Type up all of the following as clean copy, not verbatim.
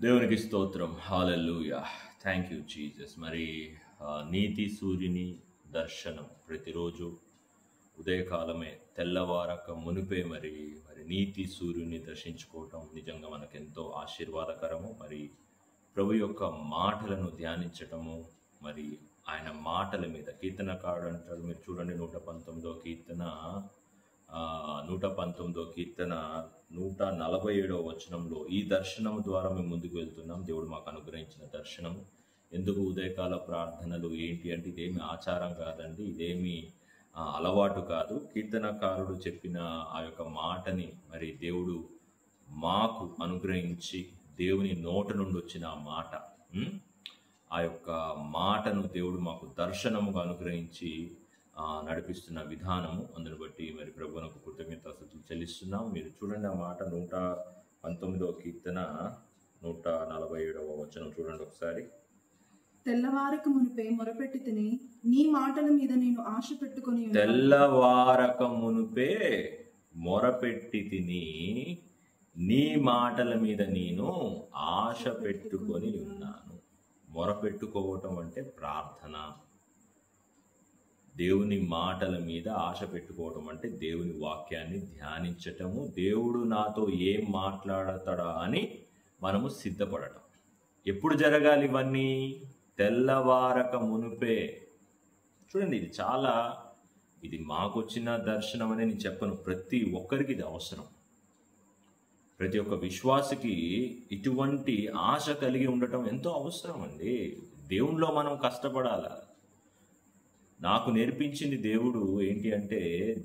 దేవునికి స్తోత్రం. Hallelujah. Thank you Jesus. నీతి సూర్యుని దర్శనం ప్రతిరోజు ఉదయకాలమే తెల్లవారక మునిపే మరి నీతి సూర్యుని దర్శించుకోవటం నిజంగా మనకెంతో ఆశీర్వాదకరము. ప్రభు యొక్క మాటలను ధ్యానించటము, మరి ఆయన మాటల మీద కీర్తనకారుడు అంటాడు. మీరు చూడండి 119వ కీర్తన 119వ కీర్తన 147వ వచనంలో ఈ దర్శనం ద్వారా మేము ముందుకు వెళ్తున్నాం. దేవుడు మాకు అనుగ్రహించిన దర్శనము. ఎందుకు ఉదయకాల ప్రార్థనలు ఏంటి అంటే ఇదేమి ఆచారం కాదండి, ఇదేమి అలవాటు కాదు. కీర్తనకారుడు చెప్పిన ఆ యొక్క మాటని మరి దేవుడు మాకు అనుగ్రహించి, దేవుని నోట నుండి వచ్చిన ఆ మాట, ఆ యొక్క మాటను దేవుడు మాకు దర్శనముగా అనుగ్రహించి నడిపిస్తున్న విధానము. అందును బట్టి మరి ప్రభువునకు కృతజ్ఞతాస్తుతులు చెల్లిస్తున్నాం. మీరు చూడండి ఆ మాట 119వ కీర్తన 147వ వచనం చూడండి ఒకసారి. తెల్లవారక మునిపే మొరపెట్టి తిని నీ మాటల మీద నేను ఆశ పెట్టుకొని తెల్లవారక మునిపే మొరపెట్టి తిని నీ మాటల మీద నేను ఆశ పెట్టుకొని ఉన్నాను. మొరపెట్టుకోవటం అంటే ప్రార్థన. దేవుని మాటల మీద ఆశ పెట్టుకోవటం అంటే దేవుని వాక్యాన్ని ధ్యానించటము, దేవుడు నాతో ఏం మాట్లాడతాడా అని మనము సిద్ధపడటం. ఎప్పుడు జరగాలి ఇవన్నీ? తెల్లవారక మునిపే. చూడండి, ఇది మాకొచ్చిన దర్శనం అని నేను చెప్పను. ప్రతి ఒక్కరికి ఇది అవసరం. ప్రతి ఒక్క విశ్వాసికి ఇటువంటి ఆశ కలిగి ఉండటం ఎంతో అవసరం అండి. దేవునిలో మనం కష్టపడాల. నాకు నేర్పించింది దేవుడు ఏంటి అంటే,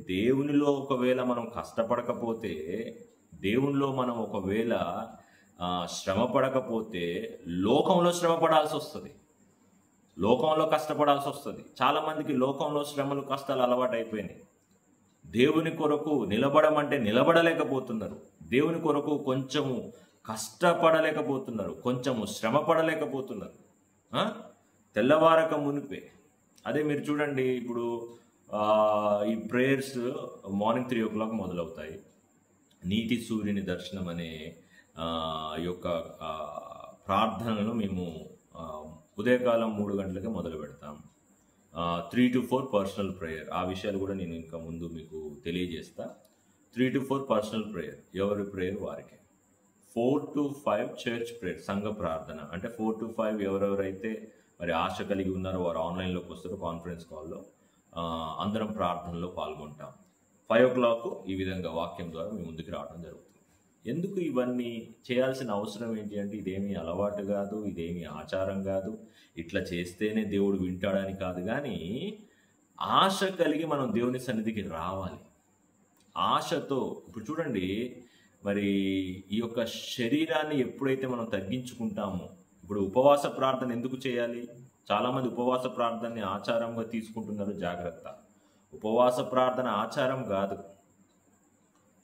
దేవునిలో ఒకవేళ మనం కష్టపడకపోతే, దేవునిలో మనం ఒకవేళ శ్రమ పడకపోతే లోకంలో శ్రమ పడాల్సి వస్తుంది, లోకంలో కష్టపడాల్సి వస్తుంది. చాలామందికి లోకంలో శ్రమలు కష్టాలు అలవాటు అయిపోయినాయి. దేవుని కొరకు నిలబడమంటే నిలబడలేకపోతున్నారు. దేవుని కొరకు కొంచెము కష్టపడలేకపోతున్నారు, కొంచెము శ్రమ పడలేకపోతున్నారు. తెల్లవారక మునిపే. అదే మీరు చూడండి, ఇప్పుడు ఈ ప్రేయర్స్ మార్నింగ్ 3 o'clock మొదలవుతాయి. నీతి సూర్యుని దర్శనం అనే యొక్క ప్రార్థనను మేము ఉదయకాలం 3 గంటలకే మొదలు పెడతాం. 3 to 4 పర్సనల్ ప్రేయర్. ఆ విషయాలు కూడా నేను ఇంకా ముందు మీకు తెలియజేస్తా. 3 to 4 పర్సనల్ ప్రేయర్, ఎవరి ప్రేయర్ వారికి. 4 to 5 చర్చ్ ప్రేయర్, సంఘ ప్రార్థన. అంటే 4 to 5 ఎవరెవరైతే మరి ఆశ కలిగి ఉన్నారో వారు ఆన్లైన్లోకి వస్తారు. కాన్ఫరెన్స్ కాల్లో అందరం ప్రార్థనలో పాల్గొంటాం. 5 o'clock ఈ విధంగా వాక్యం ద్వారా మేము ముందుకు రావడం జరుగుతుంది. ఎందుకు ఇవన్నీ చేయాల్సిన అవసరం ఏంటి అంటే, ఇదేమీ అలవాటు కాదు, ఇదేమీ ఆచారం కాదు, ఇట్లా చేస్తేనే దేవుడు వింటాడని కాదు. కానీ ఆశ కలిగి మనం దేవుని సన్నిధికి రావాలి. ఆశతో ఇప్పుడు చూడండి, మరి ఈ యొక్క శరీరాన్ని ఎప్పుడైతే మనం తగ్గించుకుంటామో, ఇప్పుడు ఉపవాస ప్రార్థన ఎందుకు చేయాలి? చాలామంది ఉపవాస ప్రార్థనని ఆచారంగా తీసుకుంటున్నారు. జాగ్రత్త, ఉపవాస ప్రార్థన ఆచారం కాదు.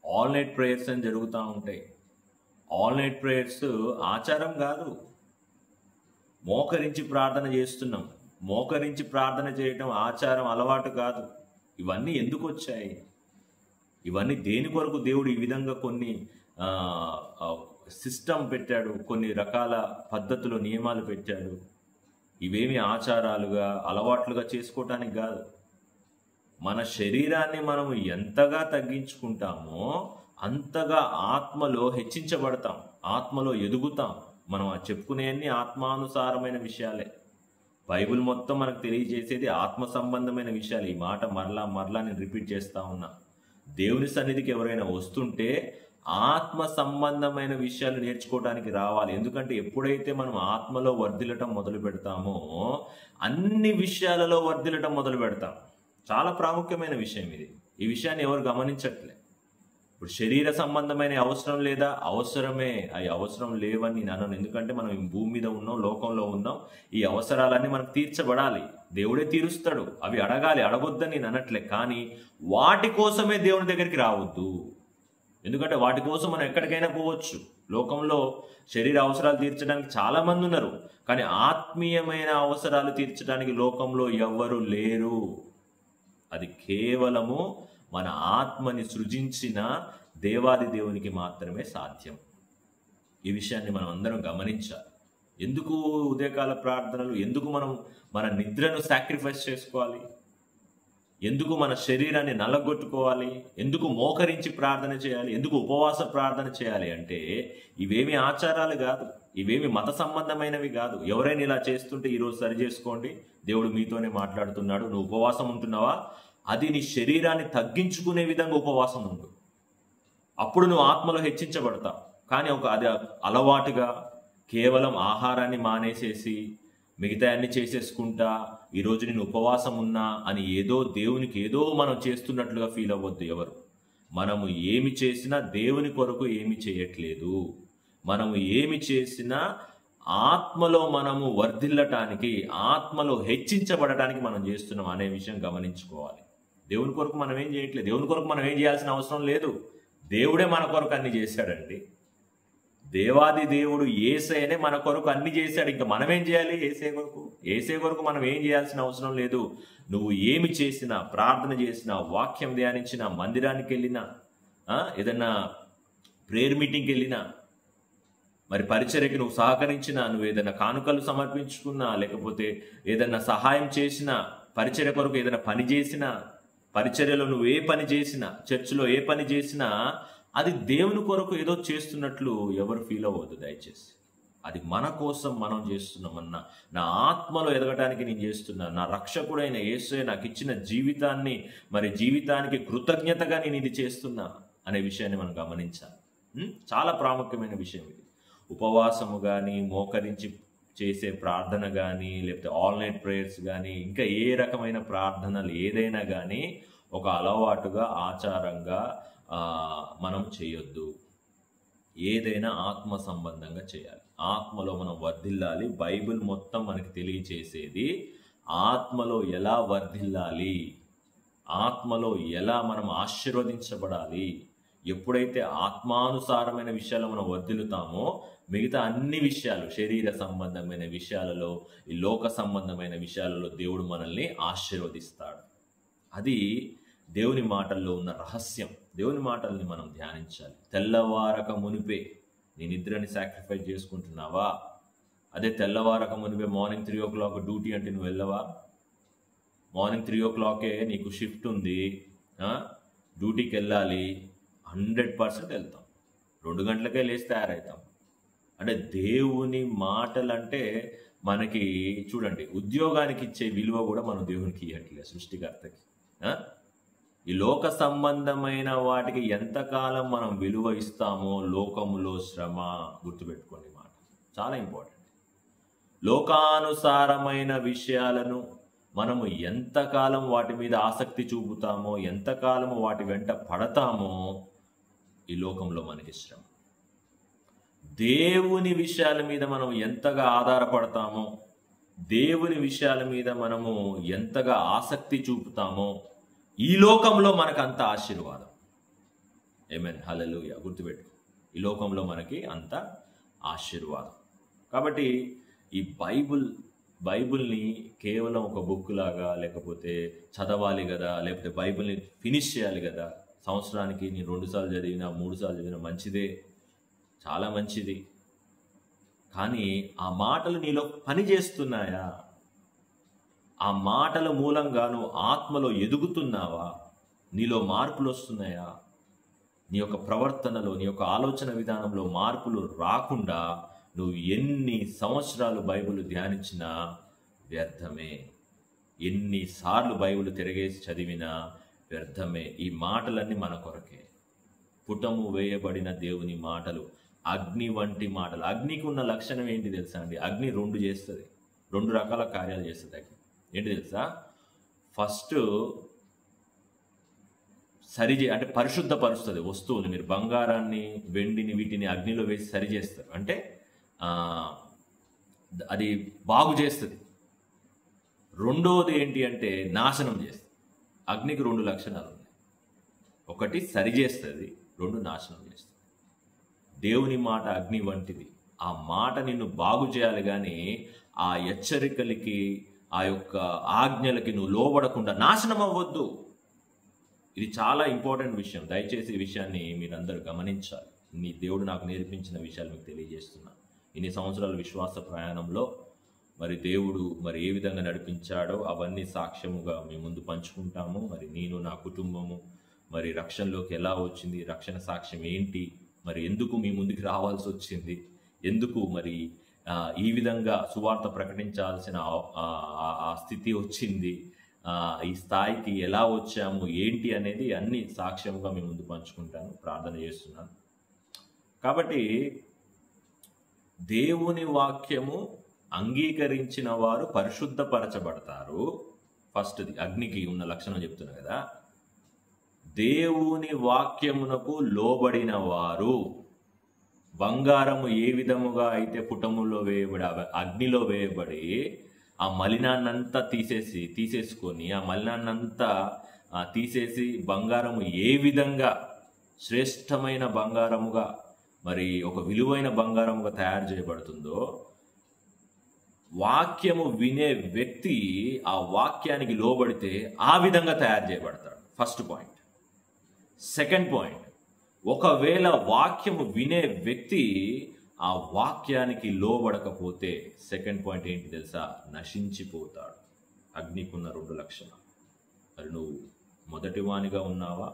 ఆల్ నైట్ ప్రేయర్స్ అని జరుగుతూ ఉంటాయి. ఆల్ నైట్ ప్రేయర్స్ ఆచారం కాదు. మోకరించి ప్రార్థన చేస్తున్నాం. మోకరించి ప్రార్థన చేయటం ఆచారం, అలవాటు కాదు. ఇవన్నీ ఎందుకు వచ్చాయి? ఇవన్నీ దేని కొరకు దేవుడు ఈ విధంగా కొన్ని సిస్టమ్ పెట్టాడు, కొన్ని రకాల పద్ధతులు, నియమాలు పెట్టాడు. ఇవేమి ఆచారాలుగా అలవాట్లుగా చేసుకోవటానికి కాదు. మన శరీరాన్ని మనం ఎంతగా తగ్గించుకుంటామో అంతగా ఆత్మలో హెచ్చించబడతాం, ఆత్మలో ఎదుగుతాం. మనం చెప్పుకునేవన్నీ ఆత్మానుసారమైన విషయాలే. బైబిల్ మొత్తం మనకు తెలియజేసేది ఆత్మ సంబంధమైన విషయాలు. ఈ మాట మరలా నేను రిపీట్ చేస్తా ఉన్నా. దేవుని సన్నిధికి ఎవరైనా వస్తుంటే ఆత్మ సంబంధమైన విషయాలు నేర్చుకోవడానికి రావాలి. ఎందుకంటే ఎప్పుడైతే మనం ఆత్మలో వర్ధిల్లటం మొదలు పెడతామో అన్ని విషయాలలో వర్ధిల్లటం మొదలు పెడతాం. చాలా ప్రాముఖ్యమైన విషయం ఇది. ఈ విషయాన్ని ఎవరు గమనించట్లే. ఇప్పుడు శరీర సంబంధమైన అవసరం లేదా? అవసరమే. అవి అవసరం లేవని నేను అనను. ఎందుకంటే మనం భూమి మీద ఉన్నాం, లోకంలో ఉన్నాం. ఈ అవసరాలన్నీ మనకు తీర్చబడాలి. దేవుడే తీరుస్తాడు. అవి అడగాలి, అడగొద్దని నేను అనట్లే. కానీ వాటి కోసమే దేవుని దగ్గరికి రావద్దు. ఎందుకంటే వాటి కోసం మనం ఎక్కడికైనా పోవచ్చు. లోకంలో శరీర అవసరాలు తీర్చడానికి చాలా మంది ఉన్నారు, కానీ ఆత్మీయమైన అవసరాలు తీర్చడానికి లోకంలో ఎవ్వరు లేరు. అది కేవలము మన ఆత్మని సృజించిన దేవాది దేవునికి మాత్రమే సాధ్యం. ఈ విషయాన్ని మనం అందరం గమనించాలి. ఎందుకు ఉదయకాల ప్రార్థనలు? ఎందుకు మనం మన నిద్రను సాక్రిఫైస్ చేసుకోవాలి? ఎందుకు మన శరీరాన్ని నల్లగొట్టుకోవాలి? ఎందుకు మోకరించి ప్రార్థన చేయాలి? ఎందుకు ఉపవాస ప్రార్థన చేయాలి అంటే ఇవేమి ఆచారాలు కాదు, ఇవేమి మత సంబంధమైనవి కాదు. ఎవరైనా ఇలా చేస్తుంటే ఈరోజు సరి చేసుకోండి, దేవుడు మీతోనే మాట్లాడుతున్నాడు. నువ్వు ఉపవాసం ఉంటున్నావా? అది నీ శరీరాన్ని తగ్గించుకునే విధంగా ఉపవాసం ఉండు. అప్పుడు నువ్వు ఆత్మలో హెచ్చించబడతావు. కానీ అది అలవాటుగా కేవలం ఆహారాన్ని మానేసేసి మిగతా అన్ని చేసేసుకుంటా ఈరోజు నేను ఉపవాసం ఉన్నా అని దేవునికి ఏదో మనం చేస్తున్నట్లుగా ఫీల్ అవ్వద్దు ఎవరు. మనము ఏమి చేసినా దేవుని కొరకు ఏమి చేయట్లేదు. మనము ఏమి చేసినా ఆత్మలో మనము వర్ధిల్లటానికి, ఆత్మలో హెచ్చించబడటానికి మనం చేస్తున్నాం అనే విషయం గమనించుకోవాలి. దేవుని కొరకు మనం ఏం చేయట్లేదు. దేవుని కొరకు మనం ఏం చేయాల్సిన అవసరం లేదు. దేవుడే మన కొరకు అన్ని చేశాడండి. దేవాది దేవుడు యేసయ్యనే మన కొరకు అన్ని చేశాడు. ఇంకా మనం ఏం చేయాలి? యేసయ్య కొరకు మనం ఏం చేయాల్సిన అవసరం లేదు. నువ్వు ఏమి చేసినా, ప్రార్థన చేసినా, వాక్యం ధ్యానించినా, మందిరానికి వెళ్ళినా, ఏదన్నా ప్రేయర్ మీటింగ్కి వెళ్ళినా, మరి పరిచర్యకి నువ్వు సహకరించినా, నువ్వు ఏదైనా కానుకలు సమర్పించుకున్నా, లేకపోతే ఏదైనా సహాయం చేసినా, పరిచర్య కొరకు ఏదైనా పని చేసినా, పరిచర్యలో నువ్వు ఏ పని చేసినా, చర్చిలో ఏ పని చేసినా అది దేవుని కొరకు ఏదో చేస్తున్నట్లు ఎవరు ఫీల్ అవ్వద్దు దయచేసి. అది మన కోసం మనం చేస్తున్నామన్నా, నా ఆత్మలో ఎదగటానికి నేను చేస్తున్నా, నా రక్షకుడైన యేసయ్య నాకు ఇచ్చిన జీవితానికి కృతజ్ఞతగా నేను ఇది చేస్తున్నా అనే విషయాన్ని మనం గమనించాలి. చాలా ప్రాముఖ్యమైన విషయం ఇది. ఉపవాసము కానీ, మోకరించి చేసే ప్రార్థన కానీ, లేకపోతే ఆల్ నైట్ ప్రేయర్స్ కానీ, ఇంకా ఏ రకమైన ప్రార్థనలు ఏదైనా కానీ ఒక అలవాటుగా, ఆచారంగా మనం చేయొద్దు. ఏదైనా ఆత్మ సంబంధంగా చేయాలి. ఆత్మలో మనం వర్ధిల్లాలి. బైబిల్ మొత్తం మనకి తెలియచేసేది ఆత్మలో ఎలా వర్ధిల్లాలి, ఆత్మలో ఎలా మనం ఆశీర్వదించబడాలి. ఎప్పుడైతే ఆత్మానుసారమైన విషయాలు మనం వర్ధిల్లుతామో మిగతా అన్ని విషయాలు, శరీర సంబంధమైన విషయాలలో, ఈ లోక సంబంధమైన విషయాలలో దేవుడు మనల్ని ఆశీర్వదిస్తాడు. అది దేవుని మాటల్లో ఉన్న రహస్యం. దేవుని మాటల్ని మనం ధ్యానించాలి. తెల్లవారక మునిపే నీ నిద్రని సాక్రిఫైస్ చేసుకుంటున్నావా? అదే తెల్లవారక మునిపే మార్నింగ్ 3 o'clock డ్యూటీ అంటే నువ్వు వెళ్ళవా? మార్నింగ్ 3 o'clock నీకు షిఫ్ట్ ఉంది, డ్యూటీకి వెళ్ళాలి, 100% వెళ్తాం. 2 గంటలకే లేచి తయారవుతాం. అంటే దేవుని మాటలంటే మనకి చూడండి, ఉద్యోగానికి ఇచ్చే విలువ కూడా మనం దేవునికి ఇవ్వట్లేదు, సృష్టికర్తకి. ఈ లోక సంబంధమైన వాటికి ఎంతకాలం మనం విలువ ఇస్తామో లోకములో శ్రమ. గుర్తుపెట్టుకోండి మాట, చాలా ఇంపార్టెంట్. లోకానుసారమైన విషయాలను మనము ఎంతకాలం వాటి మీద ఆసక్తి చూపుతామో, ఎంతకాలం వాటి వెంట పడతామో ఈ లోకంలో మనకి శ్రమ. దేవుని విషయాల మీద మనం ఎంతగా ఆధారపడతామో, దేవుని విషయాల మీద మనము ఎంతగా ఆసక్తి చూపుతామో ఈ లోకంలో మనకు అంత ఆశీర్వాదం. ఆమేన్, హల్లెలూయా. గుర్తుపెట్టు, ఈ లోకంలో మనకి అంత ఆశీర్వాదం. కాబట్టి ఈ బైబిల్ని కేవలం ఒక బుక్ లాగా, లేకపోతే చదవాలి కదా, లేకపోతే బైబిల్ని ఫినిష్ చేయాలి కదా, సంవత్సరానికి నేను 2 సార్లు చదివినా 3 సార్లు చదివినా మంచిదే, చాలా మంచిది. కానీ ఆ మాటలు నీలో పని చేస్తున్నాయా? ఆ మాటల మూలంగా నువ్వు ఆత్మలో ఎదుగుతున్నావా? నీలో మార్పులు వస్తున్నాయా? నీ యొక్క ప్రవర్తనలో, నీ యొక్క ఆలోచన విధానంలో మార్పులు రాకుండా నువ్వు ఎన్ని సంవత్సరాలు బైబిల్ ధ్యానించినా వ్యర్థమే. ఎన్నిసార్లు బైబిల్ తిరగేసి చదివినా వ్యర్థమే. ఈ మాటలన్నీ మన కొరకే. పుటము వేయబడిన దేవుని మాటలు అగ్ని వంటి మాటలు. అగ్నికి ఉన్న లక్షణం ఏంటి తెలుసా అండి? అగ్ని 2 చేస్తుంది, 2 రకాల కార్యాలు చేస్తుంది అగ్ని. ఏంటి తెలుసా? ఫస్ట్ అంటే పరిశుద్ధపరుస్తుంది వస్తువుని. మీరు బంగారాన్ని, వెండిని, వీటిని అగ్నిలో వేసి సరి చేస్తారు అంటే అది బాగు చేస్తుంది. రెండోది ఏంటి అంటే నాశనం చేస్తుంది. అగ్నికి 2 లక్షణాలు ఉన్నాయి. ఒకటి సరి చేస్తుంది, 2 నాశనం చేస్తుంది. దేవుని మాట అగ్ని వంటిది. ఆ మాట నిన్ను బాగు చేయాలి, కానీ ఆ హెచ్చరికలకి, ఆ యొక్క ఆజ్ఞలకి నువ్వు లోబడకుండా నాశనం అవ్వద్దు. ఇది చాలా ఇంపార్టెంట్ విషయం. దయచేసి ఈ విషయాన్ని మీరందరూ గమనించాలి. నీ దేవుడు నాకు నేర్పించిన విషయాలు మీకు తెలియజేస్తున్నా. ఇన్ని సంవత్సరాల విశ్వాస ప్రయాణంలో మరి దేవుడు మరి ఏ విధంగా నడిపించాడో అవన్నీ సాక్ష్యముగా మీ ముందు పంచుకుంటాము. మరి నేను, నా కుటుంబము మరి రక్షణలోకి ఎలా వచ్చింది, రక్షణ సాక్ష్యం ఏంటి, మరి ఎందుకు మీ ముందుకు రావాల్సి వచ్చింది, ఎందుకు మరి ఈ విధంగా సువార్త ప్రకటించాల్సిన ఆ స్థితి వచ్చింది, ఈ స్థాయికి ఎలా వచ్చాము ఏంటి అనేది అన్ని సాక్ష్యంగా మీ ముందు పంచుకుంటాను. ప్రార్థన చేస్తున్నాను. కాబట్టి దేవుని వాక్యము అంగీకరించిన వారు పరిశుద్ధపరచబడతారు. ఫస్ట్ది అగ్నికి ఉన్న లక్షణం చెప్తున్నా కదా. దేవుని వాక్యమునకు లోబడిన వారు, బంగారము ఏ విధముగా అయితే పుటములో వేయబడి అగ్నిలో వేయబడి ఆ మలినాన్నంతా తీసేసుకొని ఆ మలినాన్నంతా తీసేసి బంగారము ఏ విధంగా శ్రేష్టమైన బంగారముగా మరి ఒక విలువైన బంగారముగా తయారు చేయబడుతుందో, వాక్యము వినే వ్యక్తి ఆ వాక్యానికి లోబడితే ఆ విధంగా తయారు చేయబడతాడు. First point. సెకండ్ పాయింట్, ఒకవేళ వాక్యము వినే వ్యక్తి ఆ వాక్యానికి లోబడకపోతే సెకండ్ పాయింట్ ఏంటి తెలుసా? నశించిపోతాడు. అగ్నికున్న 2 లక్షణాలు. మరి నువ్వు మొదటి వానిగా ఉన్నావా,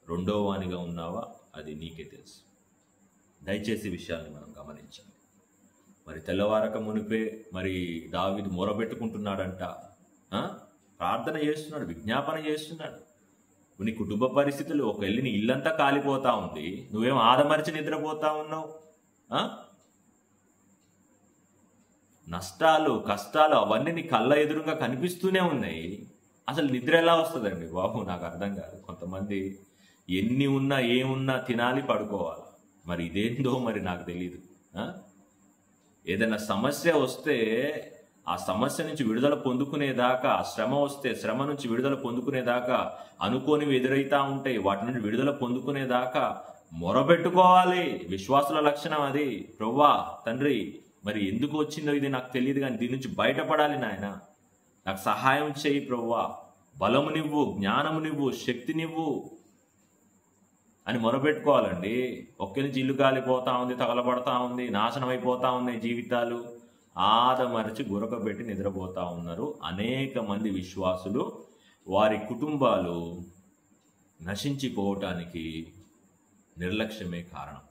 రెండో వానిగా ఉన్నావా, అది నీకే తెలుసు. దయచేసి విషయాన్ని మనం గమనించాలి. మరి తెల్లవారక మునిపే మరి దావీదు మొరబెట్టుకుంటున్నాడంట, ప్రార్థన చేస్తున్నాడు, విజ్ఞాపన చేస్తున్నాడు. నీ కుటుంబ పరిస్థితులు ఒక నీ ఇల్లంతా కాలిపోతా ఉంది, నువ్వేం ఆదమరిచి నిద్రపోతా ఉన్నావు. నష్టాలు, కష్టాలు అవన్నీ నీ కళ్ళ ఎదురుగా కనిపిస్తూనే ఉన్నాయి. అసలు నిద్ర ఎలా వస్తుందండి బాబు? నాకు అర్థం కాదు. కొంతమంది ఎన్ని ఉన్నా ఏమున్నా తినాలి, పడుకోవాలి. మరి ఇదేందో మరి నాకు తెలియదు. ఏదైనా సమస్య వస్తే ఆ సమస్య నుంచి విడుదల పొందుకునేదాకా, శ్రమ వస్తే శ్రమ నుంచి విడుదల పొందుకునేదాకా, అనుకోనివి ఎదురైతా ఉంటాయి, వాటి నుంచి విడుదల పొందుకునేదాకా మొరబెట్టుకోవాలి. విశ్వాసుల లక్షణం అది. ప్రభువా, తండ్రి, మరి ఎందుకు వచ్చిందో ఇది నాకు తెలియదు, కానీ దీని నుంచి బయటపడాలి నాయన, నాకు సహాయం చేయి ప్రభువా, బలమునివ్వు, జ్ఞానమునివ్వు, శక్తినివ్వు అని మొరబెట్టుకోవాలండి. ఒక్క నుంచి ఇల్లు కాలిపోతా ఉంది, తగలబడతా ఉంది, నాశనం అయిపోతా ఉన్నాయి జీవితాలు, ఆదమరిచి గురకబెట్టి నిద్రపోతా ఉన్నారు అనేక మంది విశ్వాసులు. వారి కుటుంబాలు నశించిపోవటానికి నిర్లక్ష్యమే కారణం.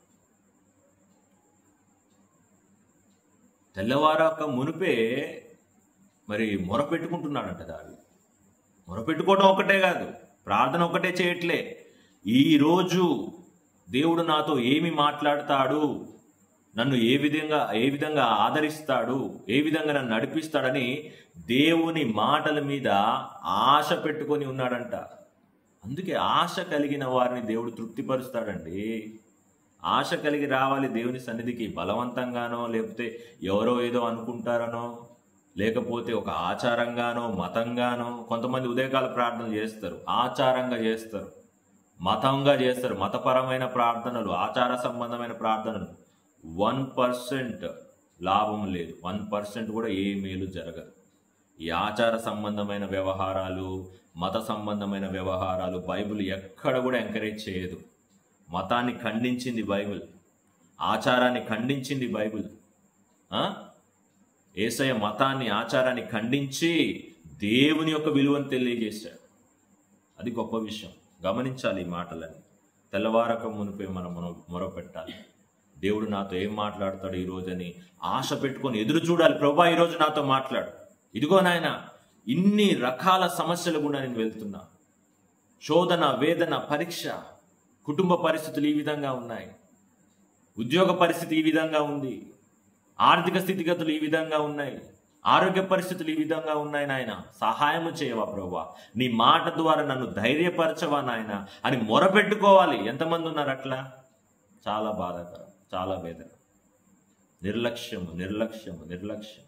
తెల్లవారాక మునిపే మరి మొరపెట్టుకుంటున్నాడంట దావీదు. మొరపెట్టుకోవడం ఒకటే కాదు, ప్రార్థన ఒకటే చేయట్లే. ఈరోజు దేవుడు నాతో ఏమి మాట్లాడతాడు, నన్ను ఏ విధంగా ఆదరిస్తాడు, ఏ విధంగా నన్ను నడిపిస్తాడని దేవుని మాటల మీద ఆశ పెట్టుకొని ఉన్నాడంట. అందుకే ఆశ కలిగిన వారిని దేవుడు తృప్తిపరుస్తాడండి. ఆశ కలిగి రావాలి దేవుని సన్నిధికి. బలవంతంగానో, లేకపోతే ఎవరో ఏదో అనుకుంటారనో, లేకపోతే ఒక ఆచారంగానో, మతంగానో. కొంతమంది ఉదయకాల ప్రార్థనలు చేస్తారు, ఆచారంగా చేస్తారు, మతంగా చేస్తారు. మతపరమైన ప్రార్థనలు, ఆచార సంబంధమైన ప్రార్థనలు 1% లాభం లేదు, 1% కూడా ఏ మేలు జరగదు. ఈ ఆచార సంబంధమైన వ్యవహారాలు, మత సంబంధమైన వ్యవహారాలు బైబిల్ ఎక్కడ కూడా ఎంకరేజ్ చేయదు. మతాన్ని ఖండించింది బైబిల్, ఆచారాన్ని ఖండించింది బైబిల్. యేసయ్య మతాన్ని, ఆచారాన్ని ఖండించి దేవుని యొక్క విలువను తెలియజేశాడు. అది గొప్ప విషయం. గమనించాలి ఈ మాటలని. తెల్లవారక మునిపే మనం మొరపెట్టాలి. దేవుడు నాతో ఏం మాట్లాడతాడు ఈరోజని ఆశ పెట్టుకొని ఎదురు చూడాలి. ప్రభువా, ఈరోజు నాతో మాట్లాడు. ఇదిగో నాయన, ఇన్ని రకాల సమస్యలు కూడా నేను వెళ్తున్నా, శోధన, వేదన, పరీక్ష, కుటుంబ పరిస్థితులు ఈ విధంగా ఉన్నాయి, ఉద్యోగ పరిస్థితి ఈ విధంగా ఉంది, ఆర్థిక స్థితిగతులు ఈ విధంగా ఉన్నాయి, ఆరోగ్య పరిస్థితులు ఈ విధంగా ఉన్నాయి. నాయన, సహాయము చేయవా ప్రభువా, నీ మాట ద్వారా నన్ను ధైర్యపరచవా నాయన అని మొరపెట్టుకోవాలి. ఎంతమంది ఉన్నారు అట్లా? చాలా బాధాకరం, చాలా వేదన. నిర్లక్ష్యము, నిర్లక్ష్యము, నిర్లక్ష్యం.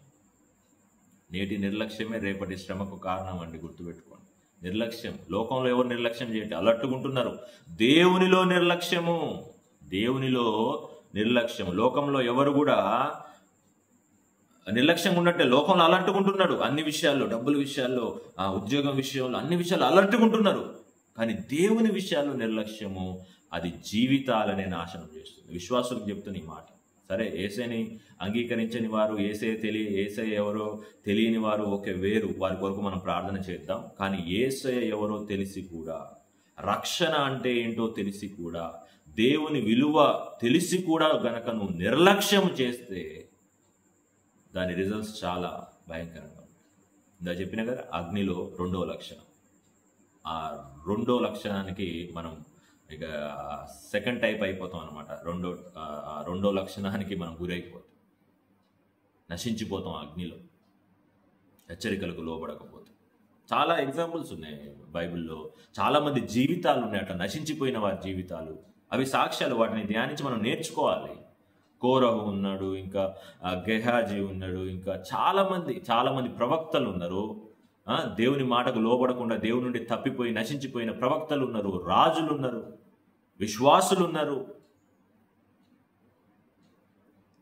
నేటి నిర్లక్ష్యమే రేపటి శ్రమకు కారణం అండి, గుర్తుపెట్టుకోండి. నిర్లక్ష్యం. లోకంలో ఎవరు నిర్లక్ష్యం చేయండి, అలట్టుకుంటున్నారు. దేవునిలో నిర్లక్ష్యము, దేవునిలో నిర్లక్ష్యం. లోకంలో ఎవరు కూడా నిర్లక్ష్యంగా ఉన్నట్టే లోకంలో అలర్టుకుంటున్నాడు. అన్ని విషయాల్లో, డబ్బుల విషయాల్లో, ఉద్యోగం విషయంలో, అన్ని విషయాల్లో అలర్టుకుంటున్నారు. కానీ దేవుని విషయాల్లో నిర్లక్ష్యము. అది జీవితాలనే నాశనం చేస్తుంది. విశ్వాసులకు చెప్తున్న ఈ మాట. సరే, యేసయ్యని అంగీకరించని వారు, యేసయ్య ఎవరో తెలియని వారు ఓకే, వేరు, వారి కొరకు మనం ప్రార్థన చేద్దాం. కానీ యేసయ్య ఎవరో తెలిసి కూడా, రక్షణ అంటే ఏంటో తెలిసి కూడా, దేవుని విలువ తెలిసి కూడా గనక నువ్వు నిర్లక్ష్యం చేస్తే దాని రిజల్ట్స్ చాలా భయంకరంగా ఉంటాయి. ఇందా చెప్పిన కదా, అగ్నిలో రెండో లక్షణం. ఆ రెండో లక్షణానికి మనం ఇక సెకండ్ టైప్ అయిపోతాం అనమాట. రెండో లక్షణానికి మనం గురైపోతాం, నశించిపోతాం అగ్నిలో, హెచ్చరికలకు లోబడకపోతే. చాలా ఎగ్జాంపుల్స్ ఉన్నాయి బైబిల్లో. చాలామంది జీవితాలు ఉన్నాయి అట్లా నశించిపోయిన వారి జీవితాలు. అవి సాక్ష్యాలు, వాటిని ధ్యానించి మనం నేర్చుకోవాలి. కోరహు ఉన్నాడు, ఇంకా గెహాజీ ఉన్నాడు, ఇంకా చాలామంది ప్రవక్తలు ఉన్నారు. దేవుని మాటకు లోబడకుండా దేవుని నుండి తప్పిపోయి నశించిపోయిన ప్రవక్తలు ఉన్నారు, రాజులు ఉన్నారు, విశ్వాసులు ఉన్నారు.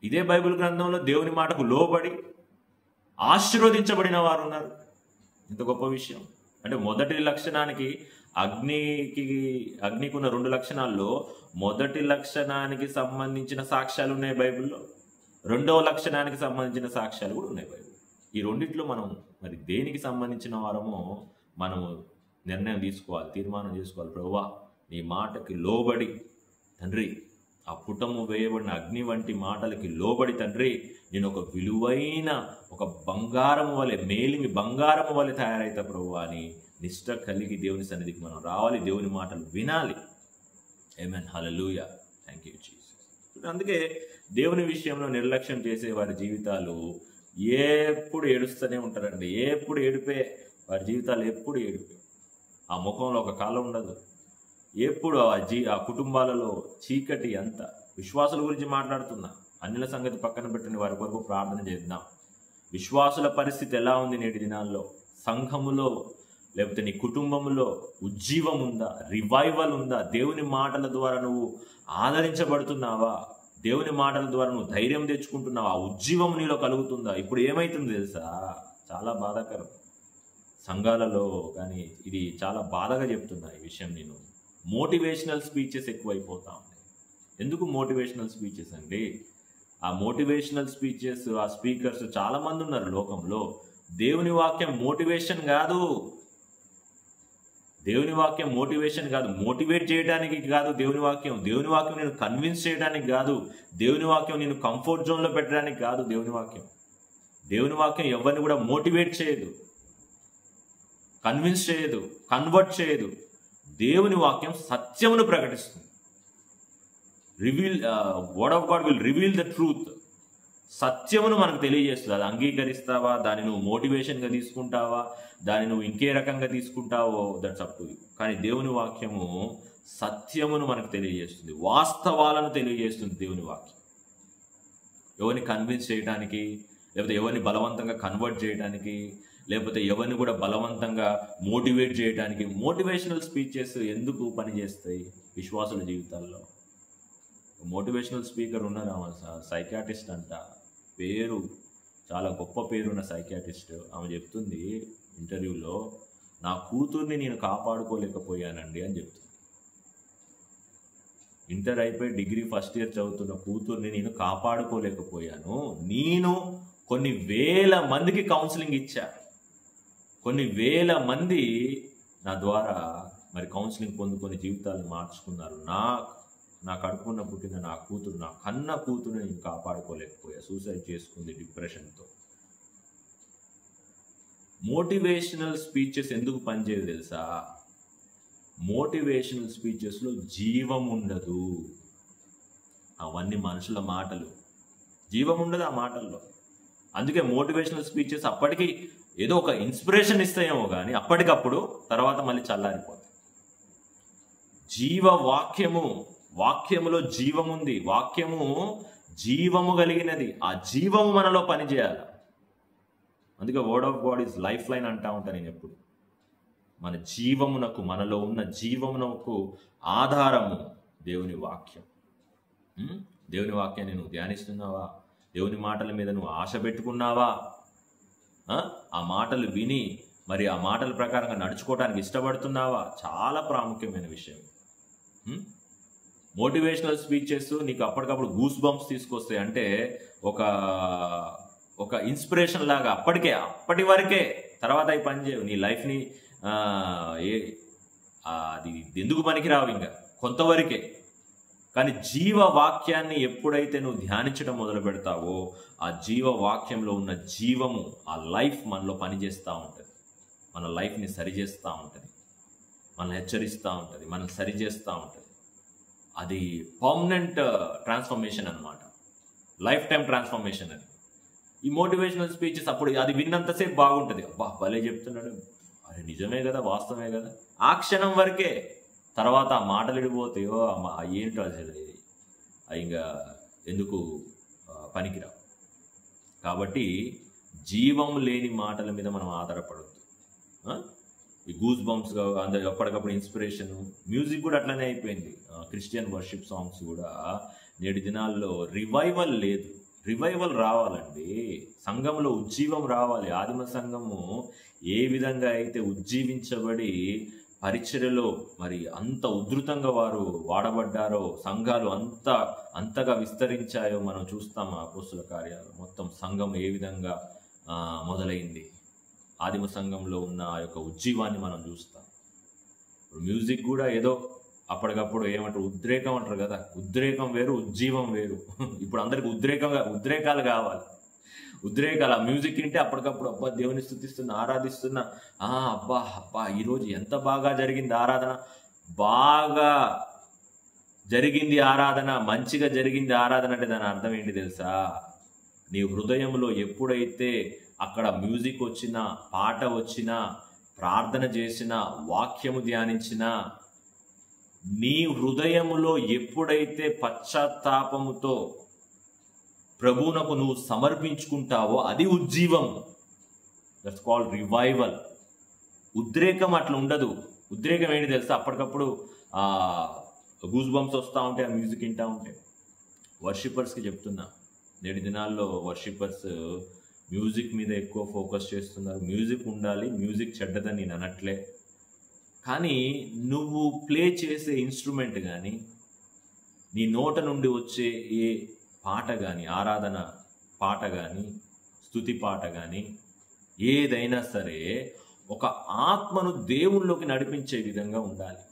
ఇదే బైబిల్ గ్రంథంలో దేవుని మాటకు లోబడి ఆశీర్వదించబడిన వారు ఉన్నారు. ఇంత గొప్ప విషయం. అంటే మొదటి లక్షణానికి అగ్నికి ఉన్న రెండు లక్షణాల్లో మొదటి లక్షణానికి సంబంధించిన సాక్ష్యాలు ఉన్నాయి బైబిల్లో, రెండవ లక్షణానికి సంబంధించిన సాక్ష్యాలు కూడా ఉన్నాయి బైబిల్. ఈ రెండిట్లో మనం మరి దేనికి సంబంధించిన వారమో మనము నిర్ణయం తీసుకోవాలి, తీర్మానం చేసుకోవాలి. ప్రభువా, నీ మాటకి లోబడి తండ్రి, ఆ పుటము వేయబడిన అగ్ని వంటి మాటలకి లోబడి తండ్రి, నేను ఒక విలువైన ఒక బంగారము వలె, మేలిమి బంగారము వలె తయారైతా ప్రభువా అని నిష్ట కలిగి దేవుని సన్నిధికి మనం రావాలి, దేవుని మాటలు వినాలి. ఆమేన్, హల్లెలూయా, థ్యాంక్ యూ జీసస్. అందుకే దేవుని విషయంలో నిర్లక్ష్యం చేసే వారి జీవితాలు ఎప్పుడు ఏడుస్తూనే ఉంటారండి. ఎప్పుడు ఏడిపే, వారి జీవితాలు ఎప్పుడు ఏడిపే. ఆ ముఖంలో ఒక కాలం ఉండదు. ఎప్పుడు ఆ కుటుంబాలలో చీకటి అంత. విశ్వాసుల గురించి మాట్లాడుతున్నా, అన్యుల సంగతి పక్కన పెట్టిన వారి కొరకు ప్రార్థన చేద్దాం. విశ్వాసుల పరిస్థితి ఎలా ఉంది నేటి దినాల్లో? సంఘములో లేకపోతే నీ కుటుంబంలో ఉజ్జీవం ఉందా? రివైవల్ ఉందా? దేవుని మాటల ద్వారా నువ్వు ఆదరించబడుతున్నావా? దేవుని మాటల ద్వారా నువ్వు ధైర్యం తెచ్చుకుంటున్నావా? ఆ ఉజ్జీవం నీలో కలుగుతుందా? ఇప్పుడు ఏమైతుంది తెలుసా? చాలా బాధాకరం సంఘాలలో. కానీ ఇది చాలా బాధగా చెప్తున్నా ఈ విషయం నేను. మోటివేషనల్ స్పీచెస్ ఎక్కువైపోతా ఉన్నాయి. ఎందుకు మోటివేషనల్ స్పీచెస్ అండి? ఆ మోటివేషనల్ స్పీచెస్, ఆ స్పీకర్స్ చాలా మంది ఉన్నారు లోకంలో. దేవుని వాక్యం మోటివేషన్ కాదు. దేవుని వాక్యం మోటివేషన్ కాదు, మోటివేట్ చేయడానికి కాదు. దేవుని వాక్యం నేను కన్విన్స్ చేయడానికి కాదు. దేవుని వాక్యం నేను కంఫర్ట్ జోన్లో పెట్టడానికి కాదు. దేవుని వాక్యం ఎవరిని కూడా మోటివేట్ చేయదు, కన్విన్స్ చేయదు, కన్వర్ట్ చేయదు. దేవుని వాక్యం సత్యమును ప్రకటిస్తుంది. Word of God will reveal the truth. సత్యమును మనకు తెలియజేస్తుంది. అది అంగీకరిస్తావా, దాన్ని నువ్వు మోటివేషన్గా తీసుకుంటావా, దాన్ని నువ్వు ఇంకే రకంగా తీసుకుంటావో, దట్స్ అప్ టు యు. కానీ దేవుని వాక్యము సత్యమును మనకు తెలియజేస్తుంది, వాస్తవాలను తెలియజేస్తుంది. దేవుని వాక్యం ఎవరిని కన్విన్స్ చేయడానికి, లేకపోతే ఎవరిని బలవంతంగా కన్వర్ట్ చేయడానికి, లేకపోతే ఎవరిని కూడా బలవంతంగా మోటివేట్ చేయడానికి. మోటివేషనల్ స్పీచెస్ ఎందుకు పనిచేస్తాయి విశ్వాసుల జీవితాల్లో? మోటివేషనల్ స్పీకర్ ఉన్నారు, సైకాటిస్ట్ అంట, పేరు చాలా గొప్ప పేరున్న సైకాటిస్ట్. ఆమె చెప్తుంది ఇంటర్వ్యూలో, నా కూతుర్ని నేను కాపాడుకోలేకపోయానండి అని చెప్తుంది. ఇంటర్ అయిపోయి డిగ్రీ ఫస్ట్ ఇయర్ చదువుతున్న కూతుర్ని నేను కాపాడుకోలేకపోయాను. నేను కొన్ని వేల మందికి కౌన్సిలింగ్ ఇచ్చా, కొన్ని వేల మంది నా ద్వారా మరి కౌన్సిలింగ్ పొందుకొని జీవితాలను మార్చుకున్నారు. నా కడుపున పుట్టిన నా కూతురు, నా కన్న కూతురుని నేను కాపాడుకోలేకపోయా, సూసైడ్ చేసుకుంది డిప్రెషన్తో. మోటివేషనల్ స్పీచెస్ ఎందుకు పనిచేయదు తెలుసా? మోటివేషనల్ స్పీచెస్లో జీవం ఉండదు. అవన్నీ మనుషుల మాటలు, జీవం ఉండదు ఆ మాటల్లో. అందుకే మోటివేషనల్ స్పీచెస్ అప్పటికి ఏదో ఒక ఇన్స్పిరేషన్ ఇస్తాయేమో కానీ అప్పటికప్పుడు తర్వాత మళ్ళీ చల్లారిపోతాయి. వాక్యములో జీవం ఉంది. వాక్యము జీవము కలిగినది. ఆ జీవము మనలో పనిచేయాలి. అందుకే word of God is life line అంటా ఉంటాను నేను ఎప్పుడు. మన జీవమునకు, మనలో ఉన్న జీవమునకు ఆధారము దేవుని వాక్యం. దేవుని వాక్యాన్ని నువ్వు ధ్యానిస్తున్నావా? దేవుని మాటల మీద నువ్వు ఆశ పెట్టుకున్నావా? ఆ మాటలు విని మరి ఆ మాటల ప్రకారంగా నడుచుకోవడానికి ఇష్టపడుతున్నావా? చాలా ప్రాముఖ్యమైన విషయం. మోటివేషనల్ స్పీచెస్ నీకు అప్పటికప్పుడు గూస్ బంప్స్ తీసుకొస్తాయి. అంటే ఒక ఒక ఇన్స్పిరేషన్ లాగా అప్పటి వరకే, తర్వాత అవి పని చేయవు నీ లైఫ్ని. అది ఎందుకు పనికిరావు ఇంకా కొంతవరకే. కానీ జీవ వాక్యాన్ని ఎప్పుడైతే నువ్వు ధ్యానించడం మొదలు పెడతావో ఆ జీవ వాక్యంలో ఉన్న జీవము, ఆ లైఫ్ మనలో పనిచేస్తూ ఉంటుంది, మన లైఫ్ని సరిచేస్తూ ఉంటుంది, మనల్ని హెచ్చరిస్తూ ఉంటుంది, మనల్ని సరిచేస్తూ ఉంటుంది. అది పర్మనెంట్ ట్రాన్స్ఫర్మేషన్ అన్నమాట, లైఫ్ టైం ట్రాన్స్ఫర్మేషన్. అది ఈ మోటివేషనల్ స్పీచెస్ అప్పుడు అది విన్నంతసేపు బాగుంటుంది, అబ్బా భలే చెప్తున్నాడు, అరే నిజమే కదా, వాస్తవమే కదా, ఆ క్షణం వరకే. తర్వాత ఆ మాటలు ఎడిపోతాయో ఏంటో అసలు ఇంకా ఎందుకు పనికిరావు. కాబట్టి జీవం లేని మాటల మీద మనం ఆధారపడద్దు. ఈ గూస్ బంప్స్ అందరు ఎప్పటికప్పుడు ఇన్స్పిరేషన్. మ్యూజిక్ కూడా అట్లనే అయిపోయింది. క్రిస్టియన్ వర్షిప్ సాంగ్స్ కూడా నేటి దినాల్లో రివైవల్ లేదు. రివైవల్ రావాలండి, సంఘంలో ఉజ్జీవం రావాలి. ఆదిమ సంఘము ఏ విధంగా అయితే ఉజ్జీవించబడి పరిచర్యలో మరి అంత ఉధృతంగా వారు వాడబడ్డారో, సంఘాలు అంతగా విస్తరించాయో మనం చూస్తాం. అపోస్తుల కార్యాలు మొత్తం సంఘం ఏ విధంగా మొదలైంది, ఆదిమ సంఘంలో ఉన్న ఆ యొక్క ఉజ్జీవాన్ని మనం చూస్తాం. ఇప్పుడు మ్యూజిక్ కూడా ఏదో అప్పటికప్పుడు ఏమంటారు, ఉద్రేకం అంటారు కదా, ఉద్రేకం వేరు, ఉజ్జీవం వేరు. ఇప్పుడు అందరికి ఉద్రేకాలు కావాలి, ఉద్రేకాలు. ఆ మ్యూజిక్ వింటే అప్పటికప్పుడు అబ్బా దేవుని స్తుతిస్తున్నా, ఆరాధిస్తున్నా, అబ్బా ఈరోజు ఎంత బాగా జరిగింది ఆరాధన, బాగా జరిగింది ఆరాధన, మంచిగా జరిగింది ఆరాధన అంటే దాని అర్థం ఏంటి తెలుసా? నీ హృదయంలో ఎప్పుడైతే అక్కడ మ్యూజిక్ వచ్చినా, పాట వచ్చినా, ప్రార్థన చేసినా, వాక్యము ధ్యానించినా, నీ హృదయములో ఎప్పుడైతే పశ్చాత్తాపముతో ప్రభువునకు నువ్వు సమర్పించుకుంటావో అది ఉజ్జీవం. That's called revival. ఉద్రేకం అట్లా ఉండదు. ఉద్రేకం ఏంటి తెలుసా? అప్పటికప్పుడు గూస్ బంప్స్ వస్తూ ఉంటాయి, ఆ మ్యూజిక్ వింటూ ఉంటాయి. వర్షిపర్స్కి చెప్తున్నా, నేటి దినాల్లో వర్షిపర్స్ మ్యూజిక్ మీద ఎక్కువ ఫోకస్ చేస్తున్నారు. మ్యూజిక్ ఉండాలి, మ్యూజిక్ చెడ్డదని నేను అనట్లే, కానీ నువ్వు ప్లే చేసే ఇన్స్ట్రుమెంట్ కానీ, నీ నోట నుండి వచ్చే ఏ పాట కానీ, ఆరాధన పాట కానీ, స్తుతి పాట కానీ, ఏదైనా సరే ఒక ఆత్మను దేవుళ్ళలోకి నడిపించే విధంగా ఉండాలి.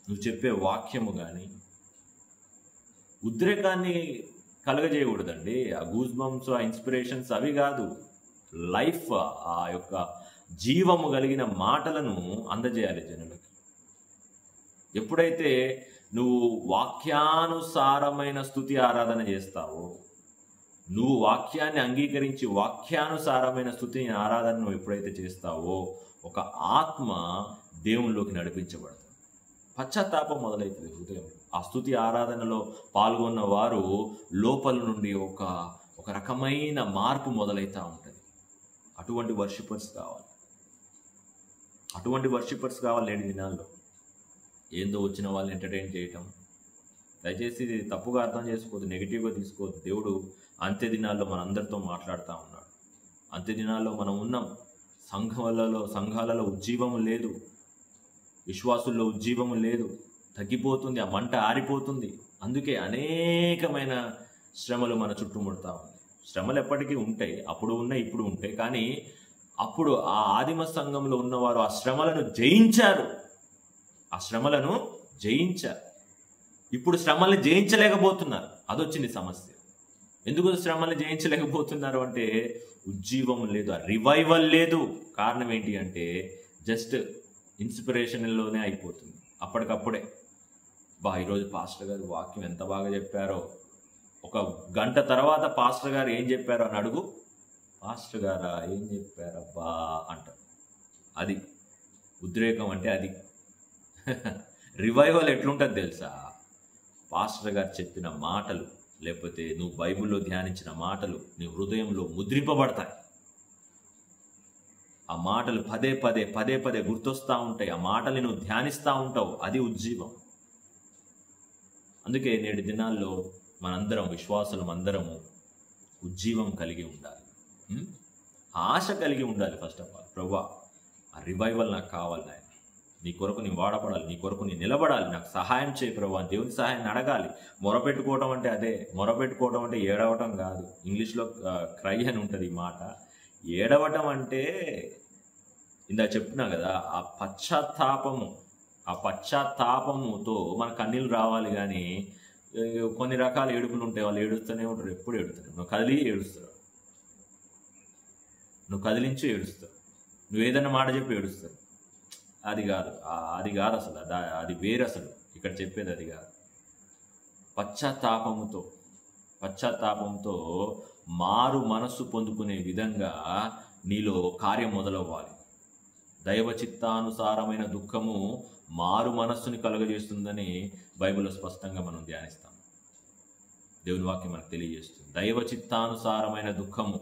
నువ్వు చెప్పే వాక్యము కానీ ఉద్రేకాన్ని కలగజేయకూడదండి. ఆ గూస్ బంప్స్, ఆ ఇన్స్పిరేషన్స్ అవి కాదు. లైఫ్, ఆ యొక్క జీవము కలిగిన మాటలను అందజేయాలి జనులకి. ఎప్పుడైతే నువ్వు వాక్యానుసారమైన స్తుతి ఆరాధన చేస్తావో, నువ్వు వాక్యాన్ని అంగీకరించి వాక్యానుసారమైన స్తుతి ఆరాధనను ఎప్పుడైతే చేస్తావో, ఒక ఆత్మ దేవునిలోకి నడిపించబడుతుంది. పశ్చాత్తాపం మొదలవుతుంది హృదయం. ఆ స్తుతి ఆరాధనలో పాల్గొన్న వారు లోపల నుండి ఒక రకమైన మార్పు మొదలవుతూ ఉంటుంది. అటువంటి వర్షిపర్స్ కావాలి నేటి దినాల్లో. ఏందో వచ్చిన వాళ్ళని ఎంటర్టైన్ చేయటం, దయచేసి ఇది తప్పుగా అర్థం చేసుకోవద్దు, నెగిటివ్గా తీసుకోవద్దు. దేవుడు అంత్య దినాల్లో మనందరితో మాట్లాడుతూ ఉన్నాడు. అంత్య దినాల్లో మనం ఉన్నాం. సంఘాలలో ఉజ్జీవము లేదు, విశ్వాసుల్లో ఉజ్జీవము లేదు, తగ్గిపోతుంది, ఆ మంట ఆరిపోతుంది. అందుకే అనేకమైన శ్రమలు మన చుట్టుముడతా ఉంది. శ్రమలు ఎప్పటికీ ఉంటాయి, అప్పుడు ఉన్నాయి, ఇప్పుడు ఉంటాయి. కానీ అప్పుడు ఆ ఆదిమ సంఘంలో ఉన్నవారు ఆ శ్రమలను జయించారు. ఇప్పుడు శ్రమల్ని జయించలేకపోతున్నారు. అదొచ్చింది సమస్య. ఎందుకు శ్రమల్ని జయించలేకపోతున్నారు అంటే ఉజ్జీవం లేదు, ఆ రివైవల్ లేదు. కారణం ఏంటి అంటే జస్ట్ ఇన్స్పిరేషన్లోనే అయిపోతుంది. అప్పటికప్పుడే ఈరోజు పాస్టర్ గారు వాక్యం ఎంత బాగా చెప్పారో, ఒక గంట తర్వాత పాస్టర్ గారు ఏం చెప్పారో అని అడుగు, పాస్టర్ గారా ఏం చెప్పారబ్బా అంటారు. అది ఉద్రేకం అంటే అది. రివైవల్ ఎట్లుంటుంది తెలుసా? పాస్టర్ గారు చెప్పిన మాటలు, లేకపోతే నువ్వు బైబిల్లో ధ్యానించిన మాటలు నీ హృదయంలో ముద్రింపబడతాయి. ఆ మాటలు పదే పదే గుర్తొస్తూ ఉంటాయి. ఆ మాటల్ని నువ్వు ధ్యానిస్తూ ఉంటావు. అది ఉజ్జీవం. అందుకే నేటి దినాల్లో మనందరం, విశ్వాసులం అందరము ఉజ్జీవం కలిగి ఉండాలి, ఆశ కలిగి ఉండాలి. ఫస్ట్ ఆఫ్ ఆల్, ప్రభువా ఆ రివైవల్ నాకు కావాలి నాయన, నీ కొరకు నీ వాడపడాలి, నీ కొరకు నీ నిలబడాలి. నాకు సహాయం చేయి ప్రభువా, దేవుని సహాయాన్ని అడగాలి. మొరపెట్టుకోవటం అంటే అదే. మొరపెట్టుకోవటం అంటే ఏడవటం కాదు. ఇంగ్లీష్లో క్రై అని ఉంటుంది ఈ మాట. ఏడవటం అంటే ఇందా చెప్తున్నా కదా, ఆ పశ్చాత్తాపముతో మన కన్నీళ్ళు రావాలి. కానీ కొన్ని రకాల ఏడుపులు ఉంటాయి, వాళ్ళు ఏడుస్తూనే ఉంటారు, ఎప్పుడు ఏడుస్తారు. నువ్వు కదిలి ఏడుస్తారు, నువ్వు కదిలించి ఏడుస్తావు, నువ్వు ఏదైనా మాట చెప్పి ఏడుస్తావు. అది కాదు అసలు, అది వేరు. అసలు ఇక్కడ చెప్పేది అది కాదు. పశ్చాత్తాపంతో మారు మనస్సు పొందుకునే విధంగా నీలో కార్యం మొదలవ్వాలి. దైవ చిత్తానుసారమైన దుఃఖము మారు మనస్సుని కలుగజేస్తుందని బైబిల్లో స్పష్టంగా మనం ధ్యానిస్తాం. దేవుని వాక్యం మనకు తెలియజేస్తుంది. దైవ చిత్తానుసారమైన దుఃఖము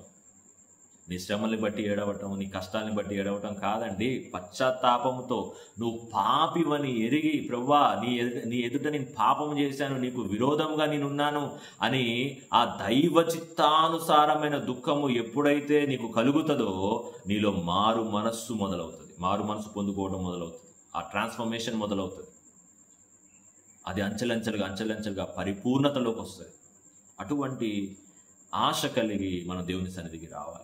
నీ శ్రమల్ని బట్టి ఏడవటం, నీ కష్టాన్ని బట్టి ఏడవటం కాదండి. పశ్చాత్తాపంతో నువ్వు పాపివని ఎరిగి, ప్రభువా నీ ఎదుట నేను పాపం చేశాను, నీకు విరోధంగా నేనున్నాను అని ఆ దైవ చిత్తానుసారమైన దుఃఖము ఎప్పుడైతే నీకు కలుగుతుందో నీలో మారు మనస్సు మొదలవుతుంది. మారు మనస్సు పొందుకోవడం మొదలవుతుంది. ఆ ట్రాన్స్ఫర్మేషన్ మొదలవుతుంది. అది అంచెలంచెలుగా పరిపూర్ణతలోకి వస్తుంది. అటువంటి ఆశ కలిగి మన దేవుని సన్నిధికి రావాలి.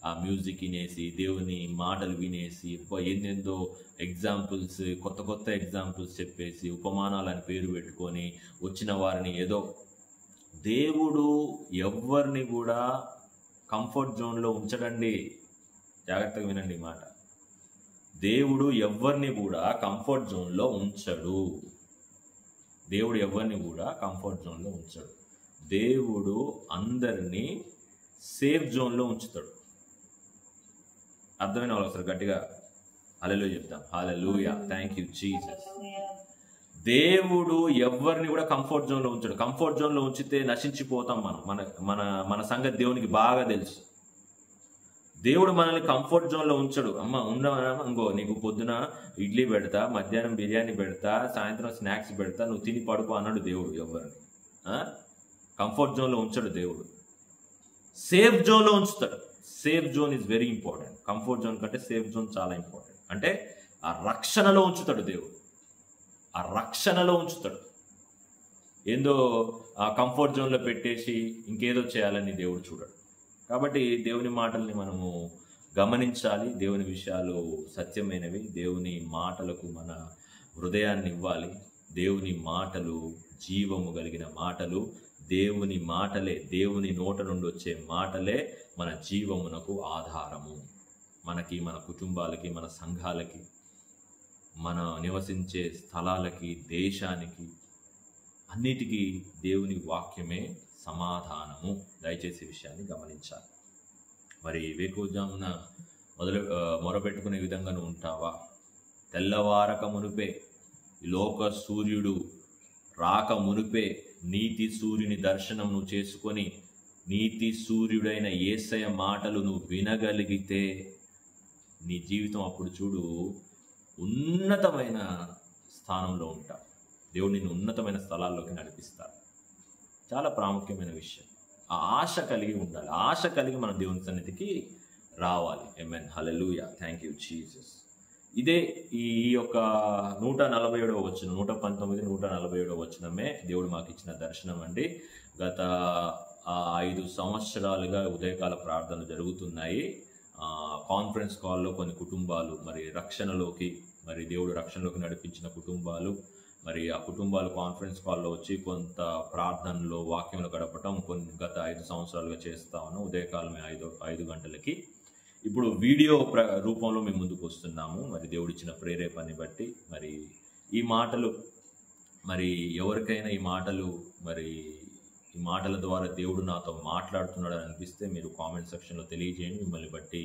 ఆ మ్యూజిక్ వినేసి, దేవుని మాటలు వినేసి, ఎన్నెందో ఎగ్జాంపుల్స్, కొత్త ఎగ్జాంపుల్స్ చెప్పేసి, ఉపమానాలు అని పేరు పెట్టుకొని వచ్చిన వారిని ఏదో. దేవుడు ఎవరిని కూడా కంఫర్ట్ జోన్లో ఉంచడండి. జాగ్రత్తగా వినండి ఈ మాట. దేవుడు ఎవరిని కూడా కంఫర్ట్ జోన్లో ఉంచడు. దేవుడు అందరినీ సేఫ్ జోన్లో ఉంచుతాడు. అర్థమైన వాళ్ళు ఒకసారి గట్టిగా హల్లెలూయా చెప్తాం. హల్లెలూయా, థ్యాంక్ యూ జీసస్. దేవుడు ఎవరిని కూడా కంఫర్ట్ జోన్లో ఉంచాడు. కంఫర్ట్ జోన్లో ఉంచితే నశించిపోతాం మనం. మన సంగతి దేవునికి బాగా తెలుసు. దేవుడు మనల్ని కంఫర్ట్ జోన్లో ఉంచడు. అమ్మ ఇంకో నీకు పొద్దున ఇడ్లీ పెడతా, మధ్యాహ్నం బిర్యానీ పెడతా, సాయంత్రం స్నాక్స్ పెడతా, నువ్వు తిని పడుకో అన్నాడు దేవుడు ఎవరిని. కంఫర్ట్ జోన్లో ఉంచడు దేవుడు. సేఫ్ జోన్లో ఉంచుతాడు. Safe zone is very important. Comfort zone కంటే సేఫ్ జోన్ చాలా ఇంపార్టెంట్. అంటే ఆ రక్షణలో ఉంచుతాడు దేవుడు. ఏందో ఆ కంఫర్ట్ జోన్లో పెట్టేసి ఇంకేదో చేయాలని దేవుడు చూడడు. కాబట్టి దేవుని మాటల్ని మనము గమనించాలి. దేవుని విషయాలు సత్యమైనవి. దేవుని మాటలకు మన హృదయాన్ని ఇవ్వాలి. దేవుని మాటలు జీవము కలిగిన మాటలు. దేవుని మాటలే, దేవుని నోట నుండి వచ్చే మాటలే మన జీవమునకు ఆధారము. మనకి, మన కుటుంబాలకి, మన సంఘాలకి, మన నివసించే స్థలాలకి, దేశానికి, అన్నిటికీ దేవుని వాక్యమే సమాధానము. దయచేసి విషయాన్ని గమనించాలి. మరి వేకువజామున మొరపెట్టుకునే విధంగా నువ్వు ఉంటావా? తెల్లవారక మునుపే, లోక సూర్యుడు రాక మునుపే నీతి సూర్యుని దర్శనం నువ్వు చేసుకొని, నీతి సూర్యుడైన యేసయ్య మాటలు నువ్వు వినగలిగితే నీ జీవితం అప్పుడు చూడు ఉన్నతమైన స్థానంలో ఉంటావు. దేవుడు నిన్ను ఉన్నతమైన స్థలాల్లోకి నడిపిస్తాడు. చాలా ప్రాముఖ్యమైన విషయం. ఆ ఆశ కలిగి ఉండాలి. ఆశ కలిగి మన దేవుని సన్నిధికి రావాలి. ఆమేన్, హల్లెలూయా, థ్యాంక్ యూ జీసస్. ఇదే ఈ యొక్క 147వ వచనం, 119, 147వ వచనమే దేవుడు మాకు ఇచ్చిన దర్శనం అండి. గత 5 సంవత్సరాలుగా ఉదయకాల ప్రార్థనలు జరుగుతున్నాయి. కాన్ఫరెన్స్ కాల్లో కొన్ని కుటుంబాలు మరి రక్షణలోకి, మరి దేవుడు రక్షణలోకి నడిపించిన కుటుంబాలు, మరి ఆ కుటుంబాలు కాన్ఫరెన్స్ కాల్లో వచ్చి కొంత ప్రార్థనలో వాక్యంలో గడపటం గత 5 సంవత్సరాలుగా చేస్తా ఉన్నాం. ఉదయకాలమే 5 గంటలకి. ఇప్పుడు వీడియో రూపంలో మేము ముందుకు వస్తున్నాము. మరి దేవుడిచ్చిన ప్రేరేపణని బట్టి మరి ఈ మాటలు, మరి ఎవరికైనా ఈ మాటల ద్వారా దేవుడు నాతో మాట్లాడుతున్నాడని అనిపిస్తే మీరు కామెంట్ సెక్షన్లో తెలియజేయండి. మిమ్మల్ని బట్టి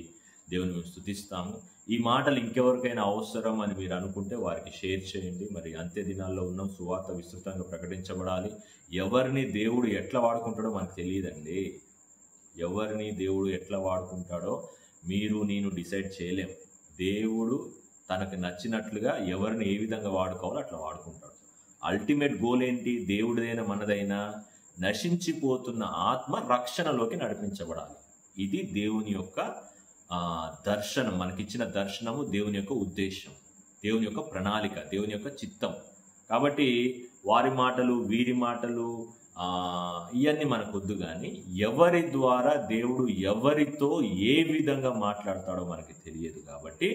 దేవుని మేము స్తుతిస్తాము. ఈ మాటలు ఇంకెవరికైనా అవసరం అని మీరు అనుకుంటే వారికి షేర్ చేయండి. మరి అంత్య దినాల్లో ఉన్నాం, సువార్త విస్తృతంగా ప్రకటించబడాలి. ఎవరిని దేవుడు ఎట్లా వాడుకుంటాడో మనకు తెలియదండి. ఎవరిని దేవుడు ఎట్లా వాడుకుంటాడో మీరు నేను డిసైడ్ చేయలేం. దేవుడు తనకు నచ్చినట్లుగా ఎవరిని ఏ విధంగా వాడుకోవాలో అట్లా వాడుకుంటాడు. అల్టిమేట్ గోల్ ఏంటి? దేవుడిదైనా మనదైనా నశించిపోతున్న ఆత్మ రక్షణలోకి నడిపించబడాలి. ఇది దేవుని యొక్క దర్శనం, మనకిచ్చిన దర్శనము దేవుని యొక్క ఉద్దేశం, దేవుని యొక్క ప్రణాళిక, దేవుని యొక్క చిత్తం. కాబట్టి వారి మాటలు, వీరి మాటలు ఇవన్నీ మనకొద్దు. కానీ ఎవరి ద్వారా దేవుడు ఎవరితో ఏ విధంగా మాట్లాడతాడో మనకి తెలియదు. కాబట్టి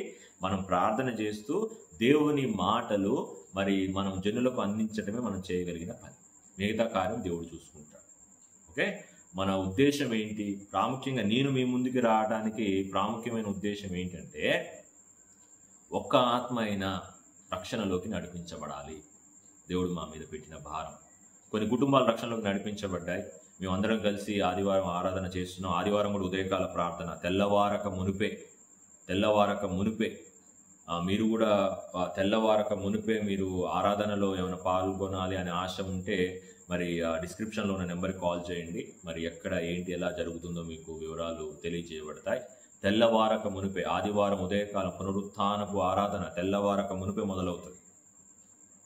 మనం ప్రార్థన చేస్తూ దేవుని మాటలు మరి మనం జనులకు అందించడమే మనం చేయగలిగిన పని. మిగతా కార్యం దేవుడు చూసుకుంటాడు. ఓకే, మన ఉద్దేశం ఏంటి? ప్రాముఖ్యంగా నేను మీ ముందుకు రావడానికి ప్రాముఖ్యమైన ఉద్దేశం ఏంటంటే, ఒక్క ఆత్మ అయినా రక్షణలోకి నడిపించబడాలి. దేవుడు మా మీద పెట్టిన భారం. కొన్ని కుటుంబాలు రక్షణలోకి నడిపించబడ్డాయి. మేమందరం కలిసి ఆదివారం ఆరాధన చేస్తున్నాం. ఆదివారం కూడా ఉదయకాల ప్రార్థన, తెల్లవారక మునిపే మీరు కూడా తెల్లవారక మునిపే మీరు ఆరాధనలో ఏమైనా పాల్గొనాలి అనే ఆశ ఉంటే మరి డిస్క్రిప్షన్లో ఉన్న నెంబర్కి కాల్ చేయండి. మరి ఎక్కడ ఏంటి ఎలా జరుగుతుందో మీకు వివరాలు తెలియజేయబడతాయి. తెల్లవారక మునిపే, ఆదివారం ఉదయకాలం పునరుత్థానపు ఆరాధన తెల్లవారక మునిపే మొదలవుతుంది.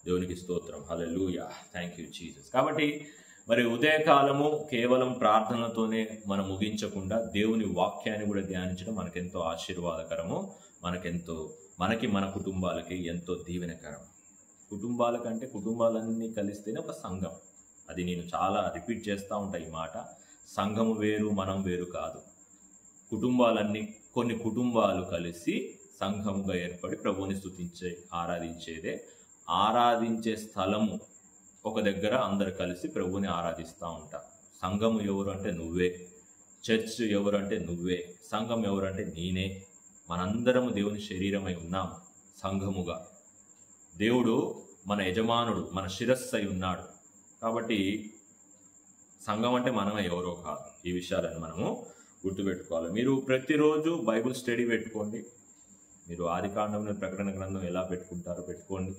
దేవునికి స్తోత్రం, హల్లెలూయా, థ్యాంక్ యూ జీసస్. కాబట్టి మరి ఉదయకాలము కేవలం ప్రార్థనలతోనే మనం ముగించకుండా దేవుని వాక్యాన్ని కూడా ధ్యానించడం మనకెంతో ఆశీర్వాదకరము, మనకి మన కుటుంబాలకి ఎంతో దీవెనకరం. కుటుంబాలకంటే కుటుంబాలన్నీ కలిస్తేనే ఒక సంఘం. అది నేను చాలా రిపీట్ చేస్తూ ఉంటా ఈ మాట. సంఘము వేరు, మనం వేరు కాదు. కొన్ని కుటుంబాలు కలిసి సంఘముగా ఏర్పడి ప్రభువుని స్తుతించే ఆరాధించేదే. ఆరాధించే స్థలము ఒక దగ్గర అందరు కలిసి ప్రభువుని ఆరాధిస్తూ ఉంటారు. సంఘము ఎవరు అంటే నువ్వే, చర్చ్ ఎవరు అంటే నువ్వే, సంఘం ఎవరు అంటే నేనే. మనందరము దేవుని శరీరమై ఉన్నాం సంఘముగా. దేవుడు మన యజమానుడు, మన శిరస్సు అయి ఉన్నాడు. కాబట్టి సంఘం అంటే మనమే, ఎవరో కాదు. ఈ విషయాలను మనము గుర్తుపెట్టుకోవాలి. మీరు ప్రతిరోజు బైబిల్ స్టడీ పెట్టుకోండి. మీరు ఆదికాండంలో ప్రకటన గ్రంథం ఎలా పెట్టుకుంటారో పెట్టుకోండి.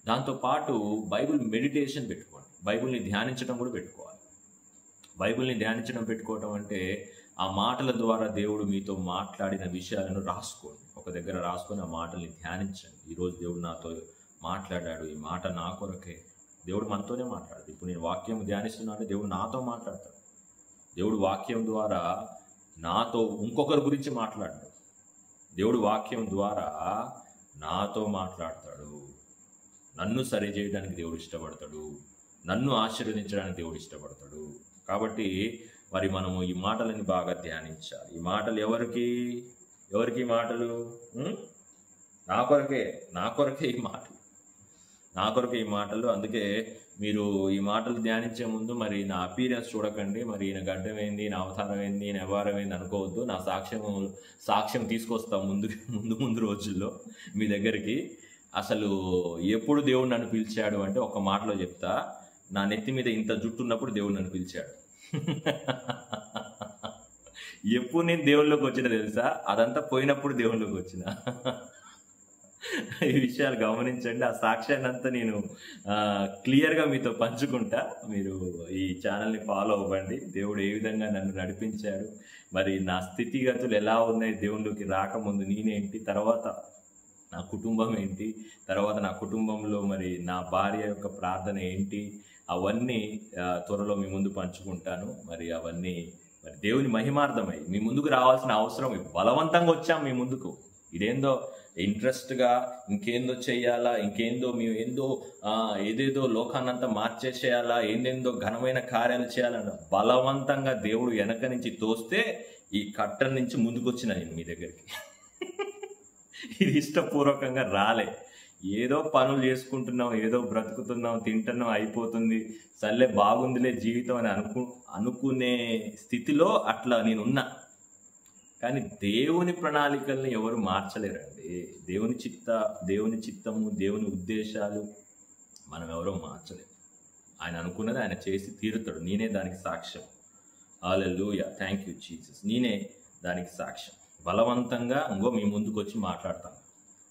దాంతోపాటు బైబిల్ మెడిటేషన్ పెట్టుకోండి. బైబిల్ని ధ్యానించడం కూడా పెట్టుకోవాలి. బైబిల్ని ధ్యానించడం పెట్టుకోవటం అంటే ఆ మాటల ద్వారా దేవుడు మీతో మాట్లాడిన విషయాలను రాసుకోండి. ఒక దగ్గర రాసుకొని ఆ మాటల్ని ధ్యానించండి. ఈరోజు దేవుడు నాతో మాట్లాడాడు, ఈ మాట నా కొరకే. దేవుడు మనతోనే మాట్లాడదు. ఇప్పుడు నేను వాక్యం ధ్యానిస్తున్నా అంటే దేవుడు నాతో మాట్లాడతాడు. దేవుడు వాక్యం ద్వారా నాతో ఇంకొకరి గురించి మాట్లాడతాడు. దేవుడు వాక్యం ద్వారా నాతో మాట్లాడతాడు. నన్ను సరి చేయడానికి దేవుడు ఇష్టపడతాడు. నన్ను ఆశీర్వదించడానికి దేవుడు ఇష్టపడతాడు. కాబట్టి మరి మనము ఈ మాటలని బాగా ధ్యానించాలి. ఈ మాటలు ఎవరికి మాటలు? నా కొరకే ఈ మాటలు. అందుకే మీరు ఈ మాటలు ధ్యానించే ముందు మరి నా అపీరెన్స్ చూడకండి. మరి ఈయన గడ్డం ఏంది, నా అవతారం ఏంది, ఈయన వ్యవహారం ఏంది అనుకోవద్దు. నా సాక్ష్యం తీసుకొస్తాం ముందు రోజుల్లో మీ దగ్గరికి. అసలు ఎప్పుడు దేవుడు నన్ను పిలిచాడు అంటే ఒక మాటలో చెప్తా. నా నెత్తి మీద ఇంత జుట్టు ఉన్నప్పుడు దేవుడు నన్ను పిలిచాడు. ఎప్పుడు నేను దేవుళ్ళలోకి వచ్చినా తెలుసా? అదంతా పోయినప్పుడు దేవుళ్ళలోకి వచ్చిన. ఈ విషయాలు గమనించండి. ఆ సాక్ష్యాన్ని అంతా నేను క్లియర్గా మీతో పంచుకుంటా. మీరు ఈ ఛానల్ని ఫాలో అవ్వండి. దేవుడు ఏ విధంగా నన్ను నడిపించాడు, మరి నా స్థితిగతులు ఎలా ఉన్నాయి, దేవుళ్ళలోకి రాకముందు నేనేంటి, తర్వాత నా కుటుంబం ఏంటి, తర్వాత నా కుటుంబంలో మరి నా భార్య యొక్క ప్రార్థన ఏంటి, అవన్నీ త్వరలో మీ ముందు పంచుకుంటాను. మరి అవన్నీ మరి దేవుని మహిమార్థమై మీ ముందుకు రావాల్సిన అవసరం, బలవంతంగా వచ్చాం మీ ముందుకు. ఇదేందో ఇంట్రెస్ట్గా ఇంకేందో చెయ్యాలా, ఏదేదో లోకాన్నంతా మార్చేసేయాలా, ఏందేందో ఘనమైన కార్యాలు చేయాలన్న బలవంతంగా దేవుడు వెనక నుంచి తోస్తే ఈ కట్టం నుంచి ముందుకు వచ్చిన నేను మీ దగ్గరికి. ఇది ఇష్టపూర్వకంగా రాలే. ఏదో పనులు చేసుకుంటున్నాం, ఏదో బ్రతుకుతున్నాం, తింటున్నాం, అయిపోతుంది, సర్లే బాగుందిలే జీవితం అని అనుకునే స్థితిలో అట్లా నేనున్నా. కానీ దేవుని ప్రణాళికల్ని ఎవరు మార్చలేరండి. దేవుని చిత్తము, దేవుని ఉద్దేశాలు మనం ఎవరో మార్చలేము. ఆయన అనుకున్నది ఆయన చేసి తీరుతాడు. నేనే దానికి సాక్ష్యం. హల్లెలూయా, థ్యాంక్ యూ జీసస్. నేనే దానికి సాక్ష్యం. బలవంతంగా మీ ముందుకు వచ్చి మాట్లాడతాను.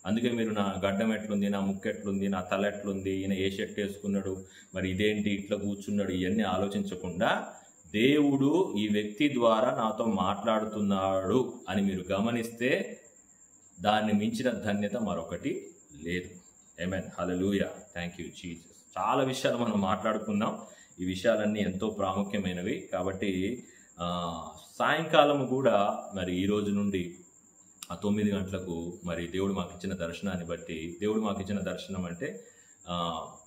అందుకే మీరు నా గడ్డం ఎట్లుంది, నా ముక్కు ఎట్లుంది, నా తల ఎట్లుంది, ఈయన ఏ షర్ట్ వేసుకున్నాడు, మరి ఇదేంటి ఇట్లా కూర్చున్నాడు, ఇవన్నీ ఆలోచించకుండా దేవుడు ఈ వ్యక్తి ద్వారా నాతో మాట్లాడుతున్నాడు అని మీరు గమనిస్తే దాన్ని మించిన ధన్యత మరొకటి లేదు. ఆమేన్, హల్లెలూయా, థ్యాంక్ యూ జీసస్. చాలా విషయాలు మనం మాట్లాడుకున్నాం. ఈ విషయాలన్నీ ఎంతో ప్రాముఖ్యమైనవి. కాబట్టి సాయంకాలం కూడా మరి ఈ రోజు నుండి ఆ 9 గంటలకు మరి దేవుడు మాకు ఇచ్చిన దర్శనాన్ని బట్టి, దేవుడు మాకు ఇచ్చిన దర్శనం అంటే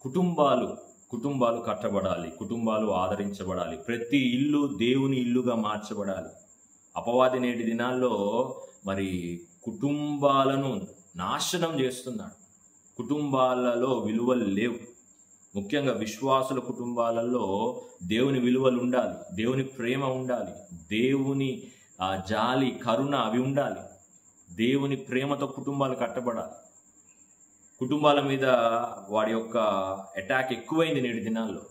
కుటుంబాలు కట్టబడాలి, కుటుంబాలు ఆదరించబడాలి, ప్రతి ఇల్లు దేవుని ఇల్లుగా మార్చబడాలి. అపవాది నేటి దినాల్లో మరి కుటుంబాలను నాశనం చేస్తున్నాడు. కుటుంబాలలో విలువలు లేవు. ముఖ్యంగా విశ్వాసుల కుటుంబాలలో దేవుని విలువలు ఉండాలి, దేవుని ప్రేమ ఉండాలి, దేవుని జాలి, కరుణ అవి ఉండాలి. దేవుని ప్రేమతో కుటుంబాలు కట్టబడాలి. కుటుంబాల మీద వాడి యొక్క అటాక్ ఎక్కువైంది నేటి దినాల్లో.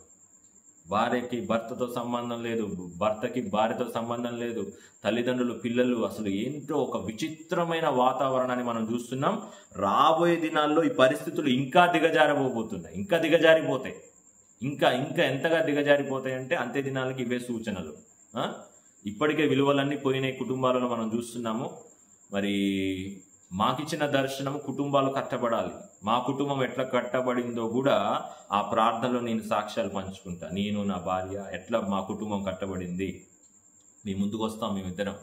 భార్యకి భర్తతో సంబంధం లేదు, భర్తకి భార్యతో సంబంధం లేదు, తల్లిదండ్రులు పిల్లలు, అసలు ఏంటో ఒక విచిత్రమైన వాతావరణాన్ని మనం చూస్తున్నాం. రాబోయే దినాల్లో ఈ పరిస్థితులు ఇంకా దిగజారిపోతున్నాయి, ఇంకా దిగజారిపోతాయి. ఇంకా ఎంతగా దిగజారిపోతాయి అంటే అంత్య దినాలకి ఇవే సూచనలు. ఇప్పటికే విలువలన్నీ పోయినాయి కుటుంబాలలో మనం చూస్తున్నాము. మరి మాకిచ్చిన దర్శనం కుటుంబాలు కట్టబడాలి. మా కుటుంబం ఎట్లా కట్టబడిందో కూడా ఆ ప్రార్థనలో నేను సాక్ష్యాలు పంచుకుంటా. నేను, నా భార్య ఎట్లా మా కుటుంబం కట్టబడింది, మీ ముందుకు వస్తాం మేమిద్దరం.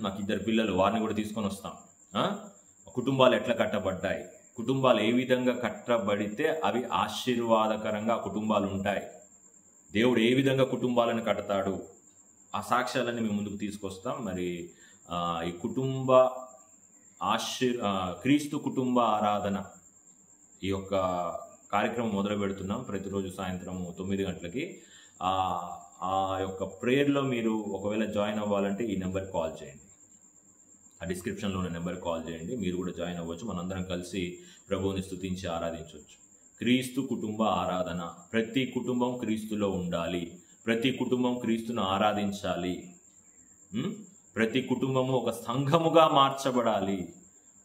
మాకు 2 పిల్లలు, వారిని కూడా తీసుకొని వస్తాం. కుటుంబాలు ఎట్లా కట్టబడ్డాయి, కుటుంబాలు ఏ విధంగా కట్టబడితే అవి ఆశీర్వాదకరంగా కుటుంబాలు ఉంటాయి, దేవుడు ఏ విధంగా కుటుంబాలను కడతాడు, ఆ సాక్ష్యాలన్నీ మేము ముందుకు తీసుకొస్తాం. మరి ఈ క్రీస్తు కుటుంబ ఆరాధన ఈ యొక్క కార్యక్రమం మొదలు పెడుతున్నాం. ప్రతిరోజు సాయంత్రం 9 గంటలకి. ఆ యొక్క ప్రేయర్లో మీరు ఒకవేళ జాయిన్ అవ్వాలంటే ఈ నెంబర్కి కాల్ చేయండి. ఆ డిస్క్రిప్షన్లో ఉన్న నెంబర్కి కాల్ చేయండి. మీరు కూడా జాయిన్ అవ్వచ్చు. మనందరం కలిసి ప్రభువుని స్తుతించి ఆరాధించవచ్చు. క్రీస్తు కుటుంబ ఆరాధన. ప్రతి కుటుంబం క్రీస్తులో ఉండాలి, ప్రతి కుటుంబం క్రీస్తును ఆరాధించాలి, ప్రతి కుటుంబము ఒక సంఘముగా మార్చబడాలి,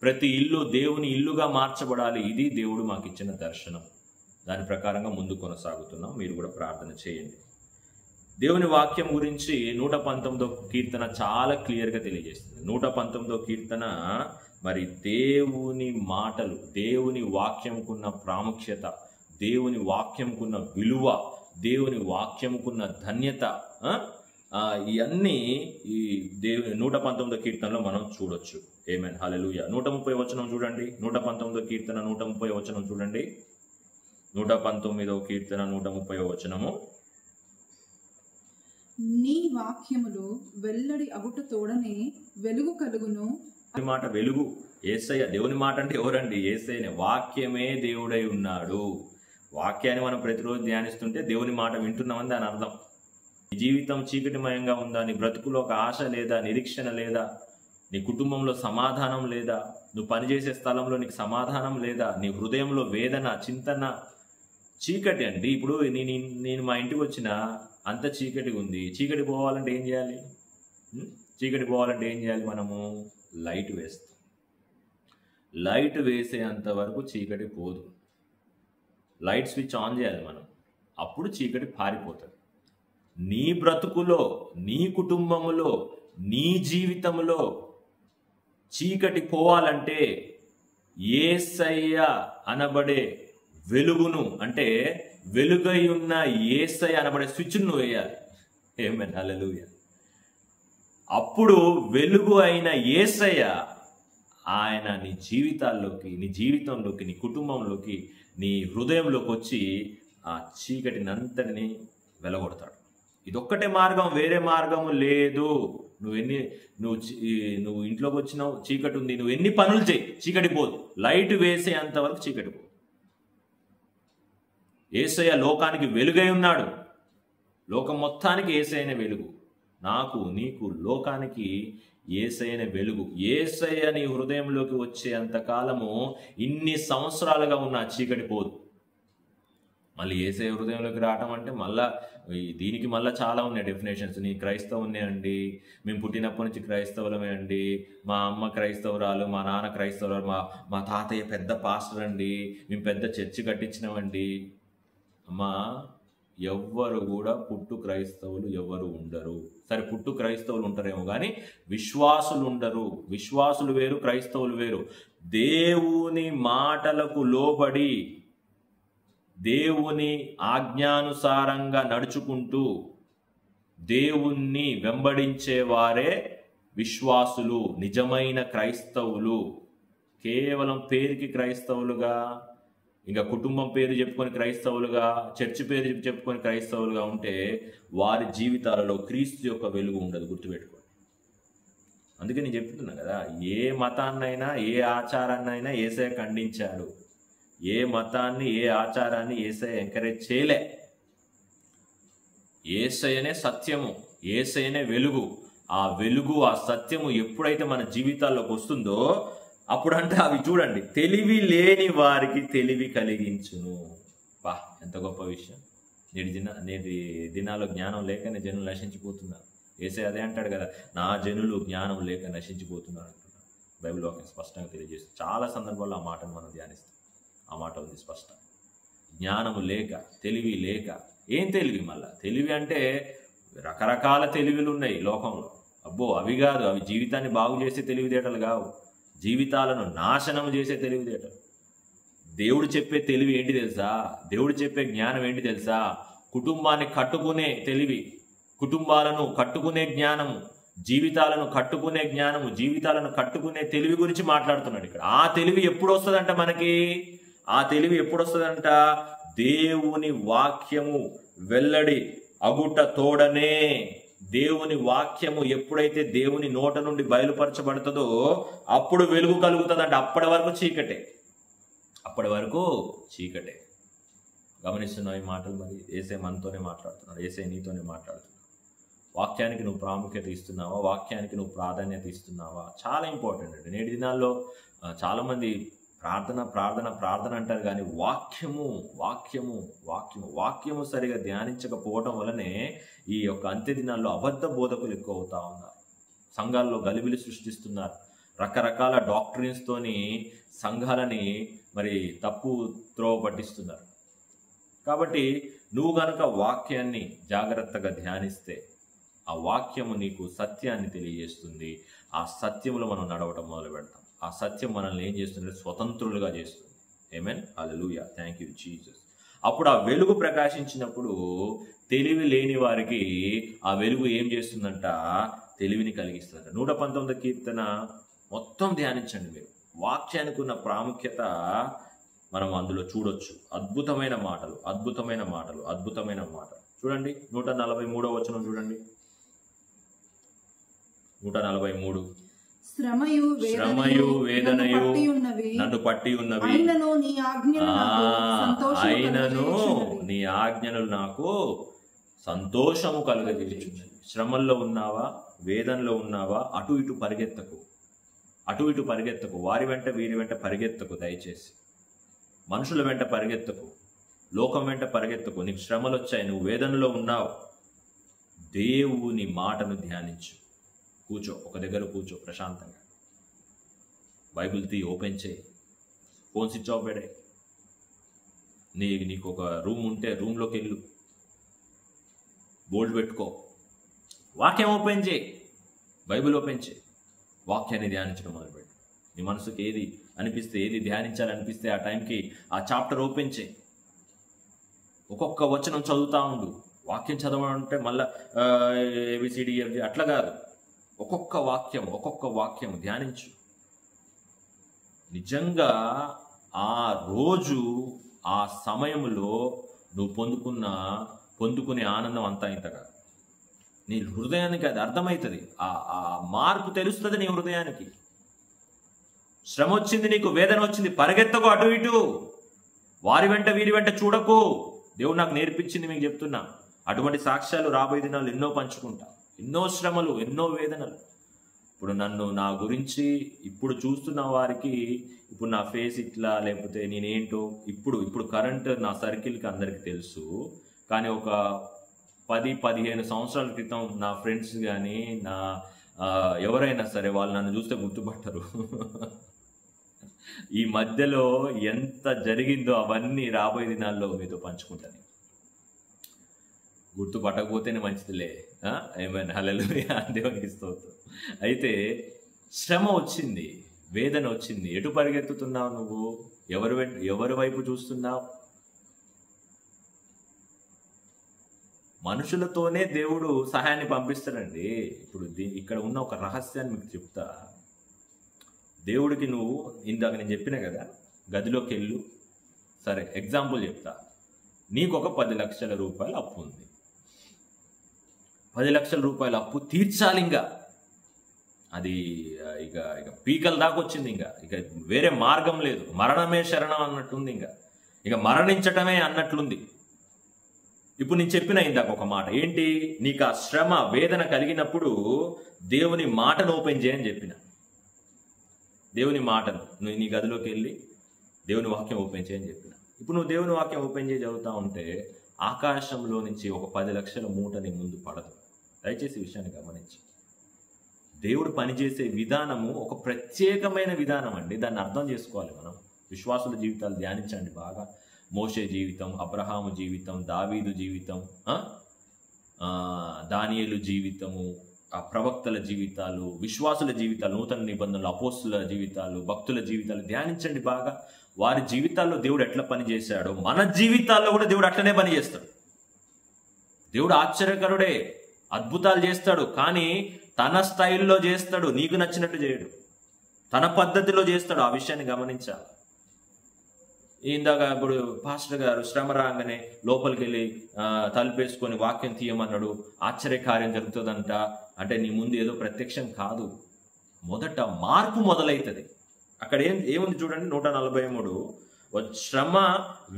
ప్రతి ఇల్లు దేవుని ఇల్లుగా మార్చబడాలి. ఇది దేవుడు మాకు ఇచ్చిన దర్శనం. దాని ప్రకారంగా ముందు కొనసాగుతున్నాం. మీరు కూడా ప్రార్థన చేయండి. దేవుని వాక్యం గురించి 119వ కీర్తన చాలా క్లియర్గా తెలియజేస్తుంది. 119వ కీర్తన మరి దేవుని మాటలు, దేవుని వాక్యంకున్న ప్రాముఖ్యత, దేవుని వాక్యంకున్న విలువ, దేవుని వాక్యంకున్న ధన్యత, ఇవన్నీ ఈ 119వ కీర్తనలో మనం చూడొచ్చు. ఆమేన్, హల్లెలూయా. 130వ వచనం చూడండి. 119వ కీర్తన 130వ వచనం చూడండి. 119వ కీర్తన 130వ వచనము. నీ వాక్యములో వెల్లడి అగుట తోడనే వెలుగు కలుగును. మాట వెలుగు యేసయ్య. దేవుని మాట అంటే ఎవరండి? యేసయ్యనే. వాక్యమే దేవుడై ఉన్నాడు. వాక్యాన్ని మనం ప్రతిరోజు ధ్యానిస్తుంటే దేవుని మాట వింటున్నామని దాని అర్థం. నీ జీవితం చీకటిమయంగా ఉందా? నీ బ్రతుకులో ఒక ఆశ లేదా, నిరీక్షణ లేదా, నీ కుటుంబంలో సమాధానం లేదా, నువ్వు పనిచేసే స్థలంలో నీకు సమాధానం లేదా, నీ హృదయంలో వేదన, చింతన, చీకటి అండి. ఇప్పుడు నేను మా ఇంటికి వచ్చిన అంత చీకటి ఉంది. చీకటి పోవాలంటే ఏం చేయాలి? చీకటి పోవాలంటే ఏం చేయాలి? మనము లైట్ వేస్తాం. లైట్ వేసేంత వరకు చీకటి పోదు. లైట్ స్విచ్ ఆన్ చేయాలి మనం, అప్పుడు చీకటి పారిపోతుంది. నీ బ్రతుకులో, నీ కుటుంబములో, నీ జీవితంలో చీకటి పోవాలంటే యేసయ్య అనబడే వెలుగును, అంటే వెలుగై ఉన్న యేసయ్య అనబడే స్విచ్ను వేయాలి. ఆమేన్, హల్లెలూయా. అప్పుడు వెలుగు అయిన యేసయ్య ఆయన నీ జీవితాల్లోకి, నీ జీవితంలోకి, నీ కుటుంబంలోకి, నీ హృదయంలోకి వచ్చి ఆ చీకటినంతటిని వెలగొడతాడు. ఇదొక్కటే మార్గం, వేరే మార్గము లేదు. నువ్వు ఇంట్లోకి వచ్చినావు, చీకటి ఉంది, నువ్వు ఎన్ని పనులు చేయి, చీకటి పోదు. లైట్ వేసేంత వరకు చీకటి పోదు. యేసయ్య లోకానికి వెలుగై ఉన్నాడు. లోకం మొత్తానికి యేసయ్యనే వెలుగు. నాకు, నీకు, లోకానికి యేసయ్యనే వెలుగు. యేసయ్య నీ హృదయంలోకి వచ్చే అంతకాలము ఇన్ని సంవత్సరాలుగా ఉన్న చీకటి పోదు. మళ్ళీ యేసయ్య హృదయంలోకి రావటం అంటే దీనికి మళ్ళీ చాలా ఉన్నాయి డెఫినేషన్స్. నీ క్రైస్తవునే అండి, మేము పుట్టినప్పటి నుంచి క్రైస్తవులమే అండి, మా అమ్మ క్రైస్తవురాలు, మా నాన్న క్రైస్తవురాలు, మా తాతయ్య పెద్ద పాస్టర్ అండి, మేము పెద్ద చర్చి కట్టించినామండి. అమ్మా, ఎవ్వరు కూడా పుట్టు క్రైస్తవులు ఎవరు ఉండరు. సరే, పుట్టు క్రైస్తవులు ఉంటారేమో కానీ విశ్వాసులు ఉండరు. విశ్వాసులు వేరు, క్రైస్తవులు వేరు. దేవుని మాటలకు లోబడి, దేవుని ఆజ్ఞానుసారంగా నడుచుకుంటూ దేవుణ్ణి వెంబడించే వారే విశ్వాసులు, నిజమైన క్రైస్తవులు, కేవలం పేరుకి క్రైస్తవులుగా, ఇంకా కుటుంబం పేరు చెప్పుకొని క్రైస్తవులుగా, చర్చి పేరు చెప్పుకొని క్రైస్తవులుగా ఉంటే వారి జీవితాలలో క్రీస్తు యొక్క వెలుగు ఉండదు, గుర్తుపెట్టుకోండి. అందుకే నేను చెప్తున్నా కదా, ఏ మతాన్నైనా ఏ ఆచారాన్నైనా యేసయ్య ఖండించాడు. ఏ మతాన్ని ఏ ఆచారాన్ని యేసయ్య ఎంకరేజ్ చేయలే. యేసయ్యనే సత్యము, యేసయ్యనే వెలుగు. ఆ వెలుగు, ఆ సత్యము ఎప్పుడైతే మన జీవితాల్లోకి వస్తుందో అప్పుడంటే అవి చూడండి, తెలివి లేని వారికి తెలివి కలిగించును. బా, ఎంత గొప్ప విషయం. నేటి దినాల్లో జ్ఞానం లేకనే జనులు నశించిపోతున్నారు. యేసయ్య అదే అంటాడు కదా, నా జనులు జ్ఞానం లేక నశించిపోతున్నారు అంటున్నారు. బైబిల్ వాక్యం స్పష్టంగా తెలియజేస్తుంది. చాలా సందర్భాల్లో ఆ మాటను మనం ధ్యానిస్తాం. ఆ మాట ఉంది స్పష్టం. జ్ఞానము లేక, తెలివి లేక. ఏం తెలివి? మళ్ళా తెలివి అంటే రకరకాల తెలివిలు ఉన్నాయి లోకంలో. అబ్బో, అవి కాదు, అవి జీవితాన్ని బాగు చేసే తెలివితేటలు కావు, జీవితాలను నాశనం చేసే తెలివితేటలు. దేవుడు చెప్పే తెలివి ఏంటి తెలుసా? దేవుడు చెప్పే జ్ఞానం ఏంటి తెలుసా? కుటుంబాన్ని కట్టుకునే తెలివి, కుటుంబాలను కట్టుకునే జ్ఞానము, జీవితాలను కట్టుకునే జ్ఞానము, జీవితాలను కట్టుకునే తెలివి గురించి మాట్లాడుతున్నాడు ఇక్కడ. ఆ తెలివి ఎప్పుడు వస్తుందంట మనకి? ఆ తెలివి ఎప్పుడు వస్తుందంట? దేవుని వాక్యము వెల్లడి అగుట తోడనే. దేవుని వాక్యము ఎప్పుడైతే దేవుని నోట నుండి బయలుపరచబడుతుందో అప్పుడు వెలుగు కలుగుతుందంట. అప్పటి వరకు చీకటే, అప్పటి వరకు చీకటే. గమనిస్తున్నావు ఈ మాటలు? మరి యేసయ్య మనతోనే మాట్లాడుతున్నాడు, యేసయ్య నీతోనే మాట్లాడుతున్నాడు. వాక్యానికి నువ్వు ప్రాముఖ్యత ఇస్తున్నావా? వాక్యానికి నువ్వు ప్రాధాన్యత ఇస్తున్నావా? చాలా ఇంపార్టెంట్ అండి. నేటి దినాల్లో చాలామంది ప్రార్థన ప్రార్థన ప్రార్థన అంటారు, కానీ వాక్యము వాక్యము వాక్యము వాక్యము సరిగా ధ్యానించకపోవడం వలనే ఈ యొక్క అంత్య దినాల్లో అబద్ధ బోధకులు ఎక్కువ అవుతా ఉన్నారు. సంఘాల్లో గలిబిలి సృష్టిస్తున్నారు. రకరకాల డాక్టరీన్స్తోని సంఘాలని మరి తప్పు త్రోవ పట్టిస్తున్నారు. కాబట్టి నువ్వు గనక వాక్యాన్ని జాగ్రత్తగా ధ్యానిస్తే ఆ వాక్యము నీకు సత్యాన్ని తెలియజేస్తుంది. ఆ సత్యములో మనం నడవటం మొదలు పెడతాం. ఆ సత్యం మనల్ని ఏం చేస్తుంది? స్వతంత్రులుగా చేస్తుంది. ఆమేన్, హల్లెలూయా, థ్యాంక్ యూ జీసస్. అప్పుడు ఆ వెలుగు ప్రకాశించినప్పుడు తెలివి లేని వారికి ఆ వెలుగు ఏం చేస్తుందంట? తెలివిని కలిగిస్తుందంట. 119 కీర్తన మొత్తం ధ్యానించండి మీరు. వాక్యానికి ఉన్న ప్రాముఖ్యత మనం అందులో చూడొచ్చు. అద్భుతమైన మాటలు, అద్భుతమైన మాటలు, అద్భుతమైన మాటలు. చూడండి 143వ వచనం చూడండి. 143. శ్రమయు వేదనయు నన్ను పట్టి ఉన్నవి, అయినను నీ ఆజ్ఞలు నాకు సంతోషము కలుగజేయుచున్నవి. శ్రమల్లో ఉన్నావా, వేదనలో ఉన్నావా, అటు ఇటు పరిగెత్తకు, అటు ఇటు పరిగెత్తకు. వారి వెంట వీరి వెంట పరిగెత్తకు. దయచేసి మనుషుల వెంట పరిగెత్తకు, లోకం వెంట పరిగెత్తకు. నీకు శ్రమలు వచ్చాయి, నువ్వు వేదనలో ఉన్నావు, దేవుని మాటను ధ్యానించు. కూర్చో, ఒక దగ్గర కూర్చో ప్రశాంతంగా. బైబిల్ తీ, ఓపెన్ చేయి, ఫోన్ స్విచ్ ఆఫ్ పెడే. నీకు ఒక రూమ్ ఉంటే రూమ్లోకి వెళ్ళు, బోల్డ్ పెట్టుకో, వాక్యం ఓపెన్ చేయి, బైబిల్ ఓపెన్ చేయి, వాక్యాన్ని ధ్యానించడం మొదలుపెట్టు. నీ మనసుకి ఏది అనిపిస్తే, ఏది ధ్యానించాలనిపిస్తే ఆ టైంకి ఆ చాప్టర్ ఓపెన్ చేయి. ఒక్కొక్క వచనం చదువుతా ఉండు. వాక్యం చదవడం అంటే మళ్ళీ ABCDEFG అట్లా కాదు. ఒక్కొక్క వాక్యం ధ్యానించు. నిజంగా ఆ రోజు, ఆ సమయంలో నువ్వు పొందుకునే ఆనందం అంతా ఇంత కాదు. నీ హృదయానికి అది అర్థమవుతుంది. ఆ మార్పు తెలుస్తుంది నీ హృదయానికి. శ్రమ వచ్చింది, నీకు వేదన వచ్చింది, పరిగెత్తకు అటు ఇటు, వారి వెంట వీరి వెంట చూడకు. దేవుడు నాకు నేర్పించింది, మీకు చెప్తున్నా. అటువంటి సాక్ష్యాలు రాబోయే దినాలు ఎన్నో పంచుకుంటా. ఎన్నో శ్రమలు, ఎన్నో వేదనలు. ఇప్పుడు నా గురించి ఇప్పుడు చూస్తున్న వారికి ఇప్పుడు నా ఫేస్ ఇట్లా, లేకపోతే నేనేంటో ఇప్పుడు కరెంట్ నా సర్కిల్కి అందరికీ తెలుసు. కానీ ఒక 10-15 సంవత్సరాల క్రితం నా ఫ్రెండ్స్ కానీ నా ఎవరైనా సరే వాళ్ళు నన్ను చూస్తే గుర్తుపట్టరు. ఈ మధ్యలో ఎంత జరిగిందో అవన్నీ రాబోయే దినాల్లో మీతో పంచుకుంటాను. గుర్తుపట్టకపోతేనే మంచిదిలే. ఏమైనా హల్లెలూయా, దేవునికి స్తోత్రం. అయితే శ్రమ వచ్చింది, వేదన వచ్చింది. ఎటు పరిగెత్తుతున్నావు నువ్వు? ఎవరి వైపు చూస్తున్నావు? మనుషులతోనే దేవుడు సహాయాన్ని పంపిస్తాడండి. ఇప్పుడు ఇక్కడ ఉన్న ఒక రహస్యాన్ని మీకు చెప్తా. దేవుడికి నువ్వు ఇందాక నేను చెప్పినా కదా, గదిలోకి వెళ్ళు. సరే, ఎగ్జాంపుల్ చెప్తా. నీకు ఒక 10 లక్షల రూపాయలు అప్పు ఉంది. 10 లక్షల రూపాయల అప్పు తీర్చాలి. ఇంకా అది ఇక ఇక పీకల దాకా వచ్చింది. ఇక వేరే మార్గం లేదు. మరణమే శరణం అన్నట్టుంది. ఇక మరణించటమే అన్నట్లుంది. ఇప్పుడు నేను చెప్పిన ఇందాక ఒక మాట ఏంటి, నీకు ఆ శ్రమ వేదన కలిగినప్పుడు దేవుని మాటను ఓపెన్ చేయని చెప్పిన. దేవుని మాటను నువ్వు నీ గదిలోకి వెళ్ళి దేవుని వాక్యం ఓపెన్ చేయని చెప్పిన. ఇప్పుడు నువ్వు దేవుని వాక్యం ఓపెన్ చేసి చదువుతా ఉంటే ఆకాశంలో నుంచి ఒక 10 లక్షల మూట నీ ముందు పడదు. దయచేసి విషయాన్ని గమనించి, దేవుడు పనిచేసే విధానము ఒక ప్రత్యేకమైన విధానం అండి. దాన్ని అర్థం చేసుకోవాలి మనం. విశ్వాసుల జీవితాలు ధ్యానించండి బాగా. మోషే జీవితం, అబ్రహాము జీవితం, దావీదు జీవితం, దానియేలు జీవితము, ఆ ప్రవక్తల జీవితాలు, విశ్వాసుల జీవితాలు, నూతన నిబంధనలు, అపోస్తుల జీవితాలు, భక్తుల జీవితాలు ధ్యానించండి బాగా. వారి జీవితాల్లో దేవుడు ఎట్లా పనిచేశాడో మన జీవితాల్లో కూడా దేవుడు అట్లనే పనిచేస్తాడు. దేవుడు ఆశ్చర్యకరుడే, అద్భుతాలు చేస్తాడు. కానీ తన స్టైల్లో చేస్తాడు, నీకు నచ్చినట్టు చేయడు. తన పద్ధతిలో చేస్తాడు. ఆ విషయాన్ని గమనించాలి. ఇందాక ఇప్పుడు పాస్టర్ గారు శ్రమ రాగానే లోపలికి వెళ్ళి తలుపేసుకొని వాక్యం తీయమన్నాడు. ఆశ్చర్యకార్యం జరుగుతుందంట. అంటే నీ ముందు ఏదో ప్రత్యక్షం కాదు, మొదట మార్పు మొదలవుతుంది. అక్కడ ఏముంది చూడండి, 143. శ్రమ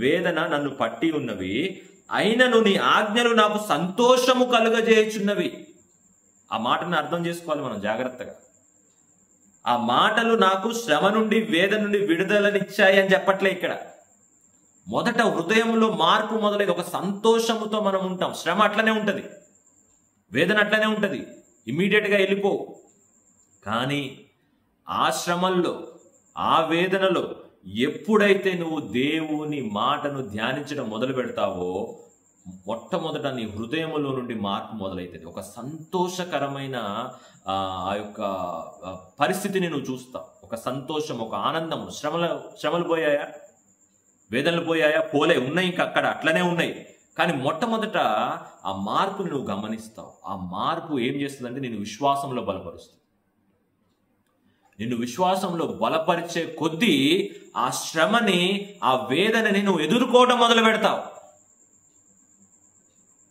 వేదన నన్ను పట్టి ఉన్నవి, అయినను నీ ఆజ్ఞలు నాకు సంతోషము కలుగజేయుచున్నవి. ఆ మాటను అర్థం చేసుకోవాలి మనం జాగ్రత్తగా. ఆ మాటలు నాకు శ్రమ నుండి వేదన నుండి విడుదలనిచ్చాయి అని చెప్పట్లే ఇక్కడ. మొదట హృదయంలో మార్పు మొదలైంది. ఒక సంతోషముతో మనం ఉంటాం. శ్రమ అట్లనే ఉంటుంది, వేదన అట్లనే ఉంటుంది, ఇమ్మీడియట్గా వెళ్ళిపో. కానీ ఆ శ్రమల్లో, ఆ వేదనలో ఎప్పుడైతే నువ్వు దేవుని మాటను ధ్యానించడం మొదలు పెడతావో మొట్టమొదట నీ హృదయంలో నుండి మార్పు మొదలవుతుంది. ఒక సంతోషకరమైన ఆ యొక్క పరిస్థితిని నువ్వు చూస్తావు. ఒక సంతోషం, ఒక ఆనందం. శ్రమలు పోయాయా, వేదనలు పోయాయా? పోలే, ఉన్నాయి. ఇంకా అక్కడ అట్లనే ఉన్నాయి. కానీ మొట్టమొదట ఆ మార్పుని నువ్వు గమనిస్తావు. ఆ మార్పు ఏం చేస్తుందంటే నేను విశ్వాసంలో బలపరుస్తుంది. నిన్ను విశ్వాసంలో బలపరిచే కొద్దీ ఆ శ్రమని, ఆ వేదనని నువ్వు ఎదుర్కోవడం మొదలు పెడతావు.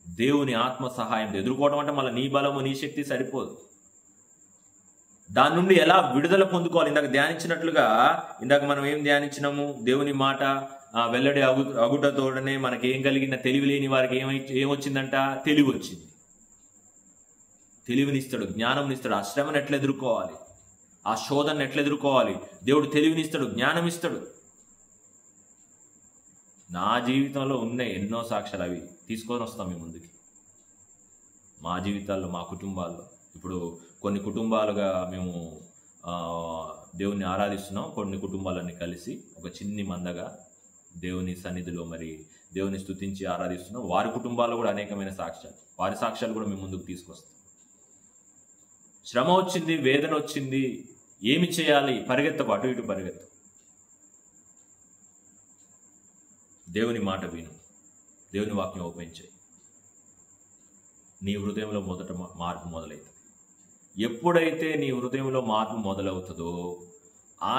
దేవుని ఆత్మ సహాయం ఎదుర్కోవడం అంటే మళ్ళీ నీ బలము, నీ శక్తి సరిపోదు. దాని నుండి ఎలా విడుదల పొందుకోవాలి? ఇందాక ధ్యానించినట్లుగా, ఇందాక మనం ఏం ధ్యానించినాము? దేవుని మాట వెల్లడి అగుటతోడనే మనకి ఏం కలిగిన తెలివి లేని వారికి ఏమొచ్చిందంట? తెలివి వచ్చింది. తెలివినిస్తాడు, జ్ఞానంనిస్తాడు. ఆ శ్రమను ఎట్లా ఎదుర్కోవాలి, ఆ శోధనను ఎట్లా ఎదుర్కోవాలి, దేవుడు తెలివినిస్తాడు, జ్ఞానం ఇస్తాడు. నా జీవితంలో ఉన్నాయి ఎన్నో సాక్ష్యాలు, అవి తీసుకొని వస్తాం మీ ముందుకి. మా జీవితాల్లో, మా కుటుంబాల్లో ఇప్పుడు కొన్ని కుటుంబాలుగా మేము దేవుణ్ణి ఆరాధిస్తున్నాం. కొన్ని కుటుంబాలన్నీ కలిసి ఒక చిన్ని మందగా దేవుని సన్నిధిలో మరి దేవుని స్తుతించి ఆరాధిస్తున్నాం. వారి కుటుంబాల్లో కూడా అనేకమైన సాక్ష్యాలు, వారి సాక్ష్యాలు కూడా మేము ముందుకు తీసుకొస్తాం. శ్రమ వచ్చింది, వేదన వచ్చింది, ఏమి చేయాలి? పరిగెత్తకు, అటు ఇటు పరిగెత్తు. దేవుని మాట విను, దేవుని వాక్యం ఓపెన్ చేయి. నీ హృదయంలో మొదట మార్పు మొదలవుతుంది. ఎప్పుడైతే నీ హృదయంలో మార్పు మొదలవుతుందో ఆ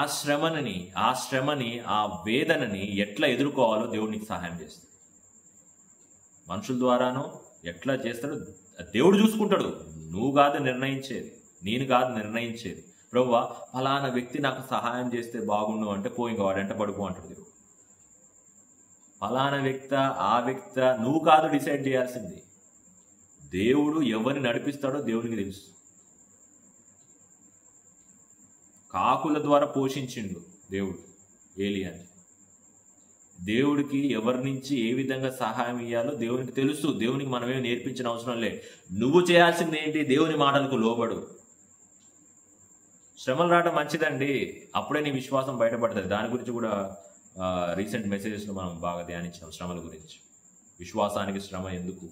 శ్రమని ఆ వేదనని ఎట్లా ఎదుర్కోవాలో దేవుడు నీకు సహాయం చేస్తాడు. మనుషుల ద్వారానో ఎట్లా చేస్తాడో దేవుడు చూసుకుంటాడు. నువ్వు కాదు నిర్ణయించేది, నేను కాదు నిర్ణయించేది. ప్రభువా ఫలానా వ్యక్తి నాకు సహాయం చేస్తే బాగుండు అంటే పో, ఇంకా వాడంట పడుకో అంటాడు దేవుడు. ఫలానా ఆ వ్యక్తి నువ్వు కాదు డిసైడ్ చేయాల్సింది. దేవుడు ఎవరిని నడిపిస్తాడో దేవునికి తెలుసు. కాకుల ద్వారా పోషించిండు దేవుడు ఏలియాని. దేవుడికి ఎవరి నుంచి ఏ విధంగా సహాయం ఇవ్వాలో దేవునికి తెలుసు. దేవునికి మనమేం నేర్పించిన అవసరం లే. నువ్వు చేయాల్సింది ఏంటి? దేవుని మాటలకు లోబడు. శ్రమలు రావడం మంచిదండి, అప్పుడే నీ విశ్వాసం బయటపడుతుంది. దాని గురించి కూడా రీసెంట్ మెసేజెస్లో మనం బాగా ధ్యానించాం, శ్రమల గురించి. విశ్వాసానికి శ్రమ ఎందుకు,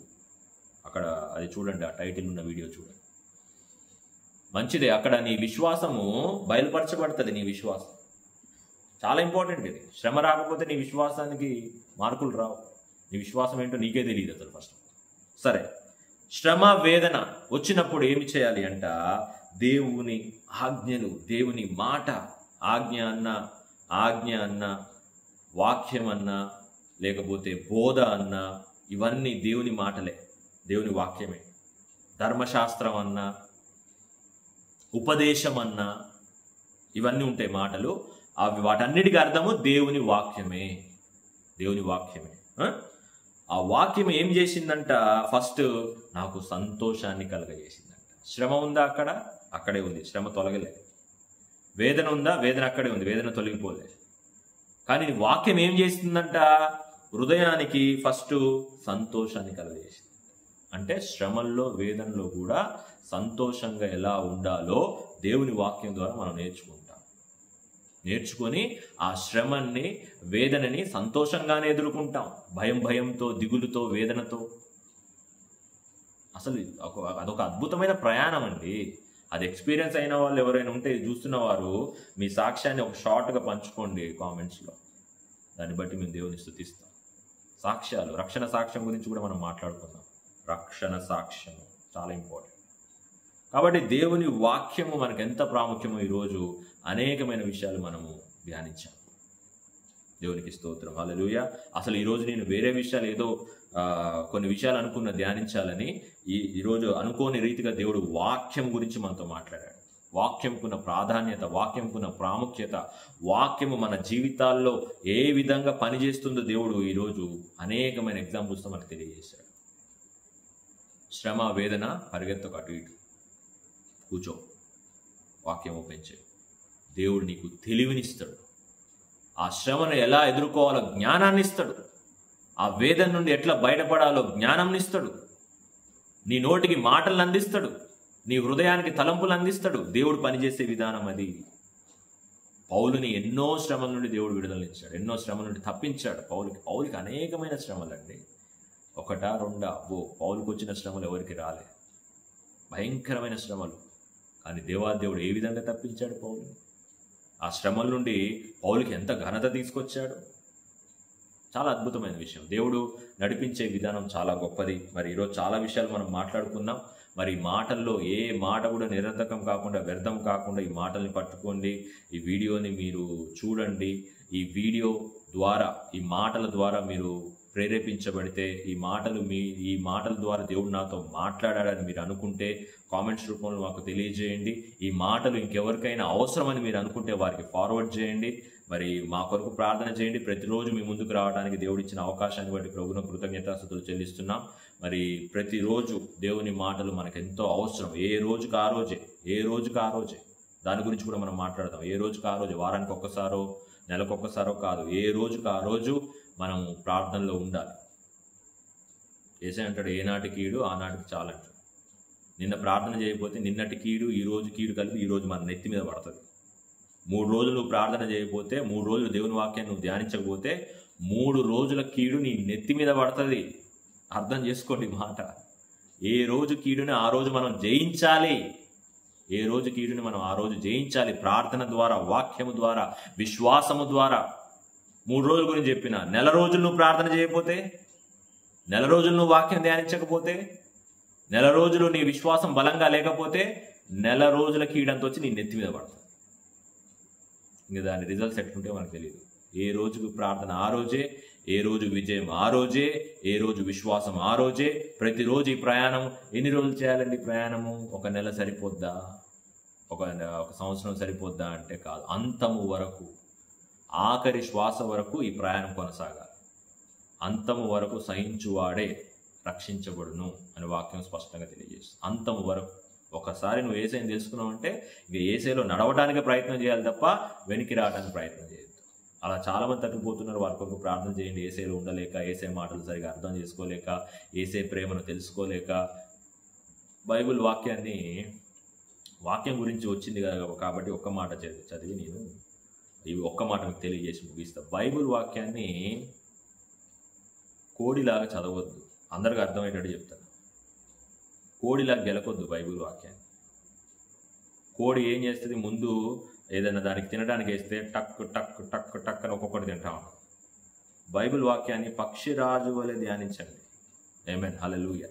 అక్కడ అది చూడండి, ఆ టైటిల్ ఉన్న వీడియో చూడండి. మంచిదే, అక్కడ నీ విశ్వాసము బయలుపరచబడుతుంది. నీ విశ్వాసం చాలా ఇంపార్టెంట్. ఇది శ్రమ రాకపోతే నీ విశ్వాసానికి మార్కులు రావు. నీ విశ్వాసం ఏంటో నీకే తెలియదు అసలు. ఫస్ట్ సరే, శ్రమ వేదన వచ్చినప్పుడు ఏమి చేయాలి అంట? దేవుని ఆజ్ఞలు, దేవుని మాట, ఆజ్ఞ అన్న వాక్యం అన్న లేకపోతే బోధ అన్న ఇవన్నీ దేవుని మాటలే, దేవుని వాక్యమే. ధర్మశాస్త్రం అన్న, ఉపదేశం అన్న ఇవన్నీ ఉంటాయి మాటలు. అవి వాటన్నిటికీ అర్థము దేవుని వాక్యమే, దేవుని వాక్యమే. ఆ వాక్యం ఏం చేసిందంట? ఫస్ట్ నాకు సంతోషాన్ని కలగజేసిందంట. శ్రమ ఉందా అక్కడ? అక్కడే ఉంది, శ్రమ తొలగలే. వేదన ఉందా? వేదన అక్కడే ఉంది, వేదన తొలగిపోలే. కానీ వాక్యం ఏం చేసిందంట? హృదయానికి ఫస్ట్ సంతోషాన్ని కలగజేసింది. అంటే శ్రమల్లో, వేదనలో కూడా సంతోషంగా ఎలా ఉండాలో దేవుని వాక్యం ద్వారా మనం నేర్చుకొని ఆ శ్రమని, వేదనని సంతోషంగానే ఎదుర్కొంటాం. భయంతో, దిగులుతో, వేదనతో. అసలు అదొక అద్భుతమైన ప్రయాణం అండి. అది ఎక్స్పీరియన్స్ అయిన వాళ్ళు ఎవరైనా ఉంటే చూస్తున్న వారు మీ సాక్ష్యాన్ని ఒక షార్ట్గా పంచుకోండి కామెంట్స్లో. దాన్ని బట్టి మేము దేవుని స్తుతిస్తాం. సాక్ష్యాలు, రక్షణ సాక్ష్యం గురించి కూడా మనం మాట్లాడుకుందాం. రక్షణ సాక్ష్యం చాలా ఇంపార్టెంట్. కాబట్టి దేవుని వాక్యము మనకు ఎంత ప్రాముఖ్యమో ఈరోజు అనేకమైన విషయాలు మనము ధ్యానించాం. దేవునికి స్తోత్రం, హల్లెలూయా. అసలు ఈరోజు నేను వేరే విషయాలు ఏదో కొన్ని విషయాలు అనుకున్న ధ్యానించాలని ఈరోజు అనుకోని రీతిగా దేవుడు వాక్యం గురించి మనతో మాట్లాడాడు. వాక్యంకున్న ప్రాధాన్యత, వాక్యంకున్న ప్రాముఖ్యత, వాక్యము మన జీవితాల్లో ఏ విధంగా పనిచేస్తుందో దేవుడు ఈరోజు అనేకమైన ఎగ్జాంపుల్స్తో మనకు తెలియజేశాడు. శ్రమ, వేదన, పరిగెత్తకు, అటు ఇటు కూర్చో, వాక్యం ఓపెన్ చేయి. దేవుడు నీకు తెలివినిస్తాడు. ఆ శ్రమను ఎలా ఎదుర్కోవాలో జ్ఞానాన్ని ఇస్తాడు. ఆ వేదన నుండి ఎట్లా బయటపడాలో జ్ఞానం ఇస్తాడు. నీ నోటికి మాటలను అందిస్తాడు, నీ హృదయానికి తలంపులు అందిస్తాడు. దేవుడు పనిచేసే విధానం అది. పౌలుని ఎన్నో శ్రమల నుండి దేవుడు విడుదలనిచ్చాడు, ఎన్నో శ్రమల నుండి తప్పించాడు. పౌలుకి అనేకమైన శ్రమలండి. ఒకటా రెండా? పౌలుకు వచ్చిన శ్రమలు ఎవరికి రాలే, భయంకరమైన శ్రమలు. కానీ దేవాదేవుడు ఏ విధంగా తప్పించాడు పౌలుని? ఆ శ్రమల నుండి పౌలుకి ఎంత ఘనత తీసుకొచ్చాడు. చాలా అద్భుతమైన విషయం. దేవుడు నడిపించే విధానం చాలా గొప్పది. మరి ఈరోజు చాలా విషయాలు మనం మాట్లాడుకున్నాం. మరి ఈ మాటల్లో ఏ మాట కూడా నిరర్థకం కాకుండా, వ్యర్థం కాకుండా ఈ మాటల్ని పట్టుకోండి. ఈ వీడియోని మీరు చూడండి. ఈ వీడియో ద్వారా, ఈ మాటల ద్వారా మీరు ప్రేరేపించబడితే, ఈ మాటల ద్వారా దేవుడు నాతో మాట్లాడాడని మీరు అనుకుంటే కామెంట్స్ రూపంలో మాకు తెలియజేయండి. ఈ మాటలు ఇంకెవరికైనా అవసరమని మీరు అనుకుంటే వారికి ఫార్వర్డ్ చేయండి. మరి మా కొరకు ప్రార్థన చేయండి. ప్రతిరోజు మీ ముందుకు రావడానికి దేవుడు ఇచ్చిన అవకాశాన్ని బట్టి ప్రభువును కృతజ్ఞతాస్తుతులు చెల్లిస్తున్నాం. మరి ప్రతిరోజు దేవుని మాటలు మనకు ఎంతో అవసరం. ఏ రోజుకి ఆ రోజే దాని గురించి కూడా మనం మాట్లాడదాం. ఏ రోజుకి ఆ రోజు, వారానికి ఒక్కసారో నెలకొక్కసారో కాదు, ఏ రోజుకి ఆ రోజు మనము ప్రార్థనలో ఉండాలి. యేసయ్య అంటాడు, ఏనాటి కీడు ఆనాటికి చాలంటాడు. నిన్న ప్రార్థన చేయకపోతే నిన్నటి కీడు, ఈ రోజు కీడు కలిపి ఈ రోజు మన నెత్తి మీద పడుతుంది. 3 రోజులు నువ్వు ప్రార్థన చేయకపోతే, 3 రోజులు దేవుని వాక్యాన్ని నువ్వు ధ్యానించకపోతే 3 రోజుల కీడు నీ నెత్తి మీద పడుతుంది. అర్థం చేసుకోండి మాట. ఏ రోజు కీడుని ఆ రోజు మనం జయించాలి. ఏ రోజు కీడుని మనం ఆ రోజు జయించాలి. ప్రార్థన ద్వారా, వాక్యము ద్వారా, విశ్వాసము ద్వారా. 3 రోజుల గురించి చెప్పిన, నెల రోజులు నువ్వు ప్రార్థన చేయకపోతే, నెల రోజులు నువ్వు వాక్యం ధ్యానించకపోతే, నెల రోజులు నీ విశ్వాసం బలంగా లేకపోతే, నెల రోజుల కీడంతో వచ్చి నీ నెత్తి మీద పడుతుంది. ఇంకా దాని రిజల్ట్స్ ఎట్లుంటే మనకు తెలియదు. ఏ రోజుకు ప్రార్థన ఆ రోజే, ఏ రోజు విజయం ఆ రోజే, ఏ రోజు విశ్వాసం ఆ రోజే. ప్రతిరోజు ఈ ప్రయాణం ఎన్ని రోజులు చేయాలండి? ప్రయాణము 1 నెల సరిపోద్దా? ఒక సంవత్సరం సరిపోద్దా అంటే కాదు. అంతము వరకు, ఆఖరి శ్వాస వరకు ఈ ప్రయాణం కొనసాగాలి. అంతము వరకు సహించువాడే రక్షించబడును అని వాక్యం స్పష్టంగా తెలియజేస్తుంది. అంతము వరకు. ఒకసారి నువ్వు యేసయ్యని తెలుసుకున్నావు అంటే ఇక యేసయ్యలో నడవడానికి ప్రయత్నం చేయాలి తప్ప వెనక్కి రావడానికి ప్రయత్నం చేయొద్దు. అలా చాలామంది తప్పిపోతున్నారు. వారి కొరకు ప్రార్థన చేయండి. యేసయ్యలో ఉండలేక, యేసయ్య మాటలు సరిగా అర్థం చేసుకోలేక, యేసయ్య ప్రేమను తెలుసుకోలేక, బైబిల్ వాక్యం గురించి వచ్చింది కాబట్టి ఒక్క మాట చదివి నేను ఇవి ఒక్క మాట మీకు తెలియజేసి ముగిస్తా. బైబిల్ వాక్యాన్ని కోడిలాగా చదవద్దు. అందరికీ అర్థమయ్యేటట్టు చెప్తాను. కోడిలాగా గెలకొద్దు బైబిల్ వాక్యాన్ని. కోడి ఏం చేస్తుంది? ముందు ఏదైనా దానికి తినడానికి వేస్తే టక్ టక్ టక్ టక్ అని ఒక్కొక్కటి తింటా ఉంటాం. బైబిల్ వాక్యాన్ని పక్షిరాజు వలె ధ్యానించండి. ఆమేన్, హల్లెలూయా.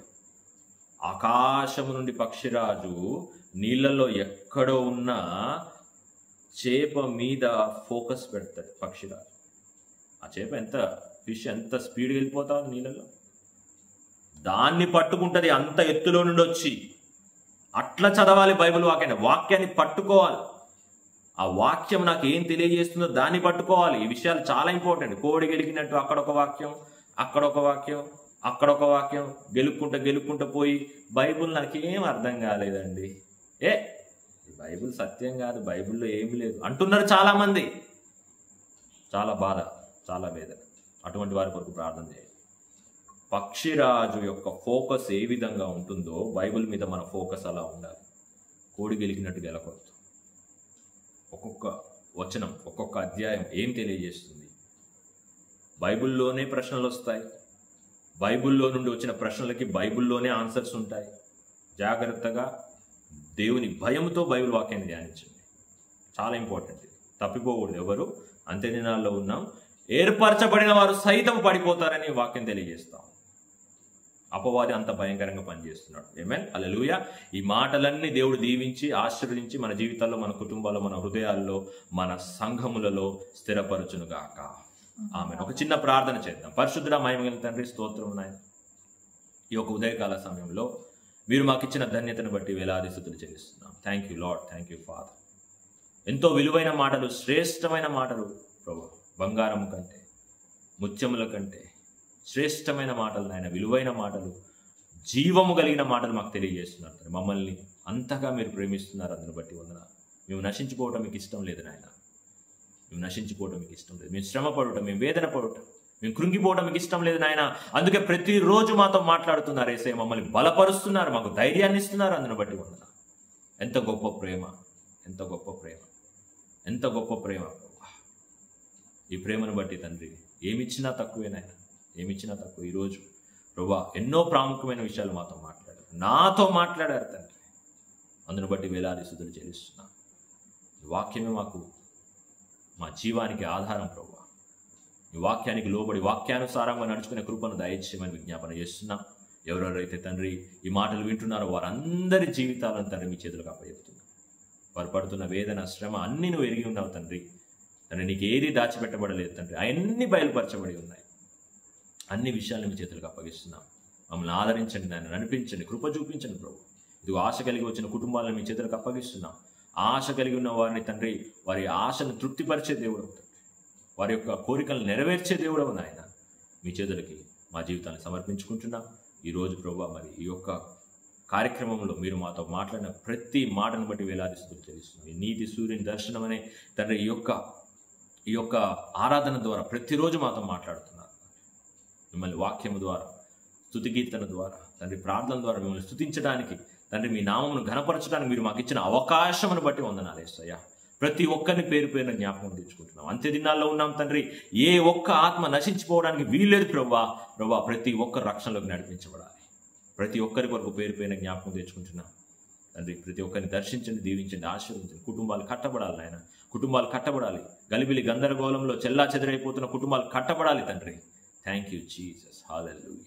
ఆకాశము నుండి పక్షిరాజు నీళ్ళల్లో ఎక్కడో ఉన్న చేప మీద ఫోకస్ పెడతాడు పక్షిరాజు. ఆ చేప ఫిష్ ఎంత స్పీడ్గా వెళ్ళిపోతా ఉంది నీళ్ళల్లో, దాన్ని పట్టుకుంటుంది అంత ఎత్తులో నుండి వచ్చి. అట్లా చదవాలి బైబిల్ వాక్యాన్ని పట్టుకోవాలి. ఆ వాక్యం నాకు ఏం తెలియజేస్తుందో దాన్ని పట్టుకోవాలి. ఈ విషయాలు చాలా ఇంపార్టెంట్. కోడి గెలికినట్టు అక్కడొక వాక్యం, అక్కడొక వాక్యం, అక్కడొక వాక్యం, గెలుక్కుంటూ పోయి బైబిల్ నాకేం అర్థం కాలేదండి, బైబిల్ సత్యం కాదు, బైబిల్లో ఏమి లేదు అంటున్నారు చాలా మంది. చాలా బాధ, చాలా వేదన. అటువంటి వారి కొరకు ప్రార్థన చేయాలి. పక్షిరాజు యొక్క ఫోకస్ ఏ విధంగా ఉంటుందో బైబిల్ మీద మన ఫోకస్ అలా ఉండాలి. కోడి గెలికినట్టు గెలకొద్దు. ఒక్కొక్క వచనం, ఒక్కొక్క అధ్యాయం ఏం తెలియజేస్తుంది? బైబిల్లోనే ప్రశ్నలు వస్తాయి. బైబిల్లో నుండి వచ్చిన ప్రశ్నలకి బైబిల్లోనే ఆన్సర్స్ ఉంటాయి. జాగ్రత్తగా దేవుని భయంతో బైబిల్ వాక్యాన్ని ధ్యానించండి. చాలా ఇంపార్టెంట్. తప్పిపోకూడదు ఎవరు. అంత్య దినాల్లో ఉన్నాం. ఏర్పరచబడిన వారు సైతం పడిపోతారని వాక్యం తెలియజేస్తాం. అపవాది అంత భయంకరంగా పనిచేస్తున్నాడు. ఆమేన్, హల్లెలూయా. ఈ మాటలన్నీ దేవుడు దీవించి ఆశీర్వదించి మన జీవితాల్లో, మన కుటుంబాల్లో, మన హృదయాల్లో, మన సంఘములలో స్థిరపరచునుగాక. ఆమేన్. ఒక చిన్న ప్రార్థన చేద్దాం. పరిశుద్ధుడా, మహిమగల తండ్రి, స్తోత్రం నాయన. ఈ యొక్క ఉదయకాల సమయంలో మీరు మాకు ఇచ్చిన ధన్యతను బట్టి వేలాది స్తుతులు చెల్లిస్తున్నాం. Thank you lord, thank you father. ఎంతో విలువైన మాటలు, శ్రేష్టమైన మాటలు ప్రభు, బంగారం కంటే, ముత్యముల కంటే శ్రేష్టమైన మాటలు నాయన, విలువైన మాటలు, జీవము కలిగిన మాటలు మాకు తెలియజేస్తున్నారు. మమ్మల్ని అంతగా మీరు ప్రేమిస్తున్నారు. అందుని బట్టి వందనాలు. మేము నశించుకోవటం మీకు ఇష్టం లేదు నాయన. మేము నశించుకోవటం మీకు ఇష్టం లేదు. మేము శ్రమ పడటం, మేము వేదన పడటం, మేము కృంగిపోవడం మీకు ఇష్టం లేదు నాయన. అందుకే ప్రతిరోజు మాతో మాట్లాడుతున్నారు యేసయ్య. మమ్మల్ని బలపరుస్తున్నారు, మాకు ధైర్యాన్ని ఇస్తున్నారు. అందుని బట్టి వందనాలు. ఎంత గొప్ప ప్రేమ, ఎంత గొప్ప ప్రేమ, ఎంత గొప్ప ప్రేమ. ఈ ప్రేమను బట్టి తండ్రి ఏమిచ్చినా తక్కువే నాయన, ఏమిచ్చినా తక్కువ. ఈరోజు ప్రభా ఎన్నో ప్రాముఖ్యమైన విషయాలు మాతో మాట్లాడారు, నాతో మాట్లాడారు తండ్రి. అందును బట్టి వేలాది స్తుతులు చెల్లిస్తున్నాం. ఈ వాక్యమే మాకు, మా జీవానికి ఆధారం ప్రభా. ఈ వాక్యానికి లోబడి వాక్యానుసారంగా నడుచుకునే కృపను దయచేయమని విజ్ఞాపన చేస్తున్నాం. ఎవరెవరైతే తండ్రి ఈ మాటలు వింటున్నారో వారందరి జీవితాలను తండ్రి మీ చేతులకు అప్పచెప్తున్నాం. వారు పడుతున్న వేదన, శ్రమ అన్నీ నువ్వు ఎరిగి ఉన్నావు తండ్రి. తండ్రి నీకు ఏది దాచిపెట్టబడలేదు తండ్రి, అవన్నీ బయలుపరచబడి ఉన్నాయి. అన్ని విషయాలను మీ చేతులకు అప్పగిస్తున్నాం. మమ్మల్ని ఆదరించండి నాయన, నడిపించండి, కృప చూపించండి ప్రభు. ఇది ఆశ కలిగి వచ్చిన కుటుంబాలను మీ చేతులకు అప్పగిస్తున్నాం. ఆశ కలిగి ఉన్న వారిని తండ్రి, వారి ఆశను తృప్తిపరిచే దేవుడు తండ్రి, వారి యొక్క కోరికలను నెరవేర్చే దేవుడు నాయన, మీ చేతులకి మా జీవితాన్ని సమర్పించుకుంటున్నాం. ఈరోజు ప్రభు మరి ఈ యొక్క కార్యక్రమంలో మీరు మాతో మాట్లాడిన ప్రతి మాటను బట్టి వేలాది స్తుతులు చెల్లిస్తున్నాం. ఈ నీతి సూర్యుని దర్శనం అనే తండ్రి ఈ యొక్క ఆరాధన ద్వారా ప్రతిరోజు మాతో మాట్లాడుతున్నారు. మిమ్మల్ని వాక్యము ద్వారా, స్తుతి కీర్తన ద్వారా తండ్రి, ప్రార్థన ద్వారా మిమ్మల్ని స్తుతించడానికి తండ్రి, మీ నామమును ఘనపరచడానికి మీరు మాకు ఇచ్చిన అవకాశమును బట్టి వందనాలు యేసయ్యా. ప్రతి ఒక్కరిని పేరు పేరున జ్ఞాపకం తెచ్చుకుంటున్నాం. అంత్య దినాల్లో ఉన్నాం తండ్రి. ఏ ఒక్క ఆత్మ నశించిపోవడానికి వీల్లేదు ప్రభా. ప్రతి ఒక్కరు రక్షణలోకి నడిపించబడాలి. ప్రతి ఒక్కరి కొరకు పేరు పేరున జ్ఞాపకం తెచ్చుకుంటున్నాం తండ్రి. ప్రతి ఒక్కరిని దర్శించండి, దీవించండి, ఆశీర్వదించండి. కుటుంబాలు కట్టబడాలి నాయన, కుటుంబాలు కట్టబడాలి. గలిబిలి గందరగోళంలో చెల్లా చెదరైపోతున్న కుటుంబాలు కట్టబడాలి తండ్రి. థ్యాంక్ యూ జీసస్, హల్లెలూయా.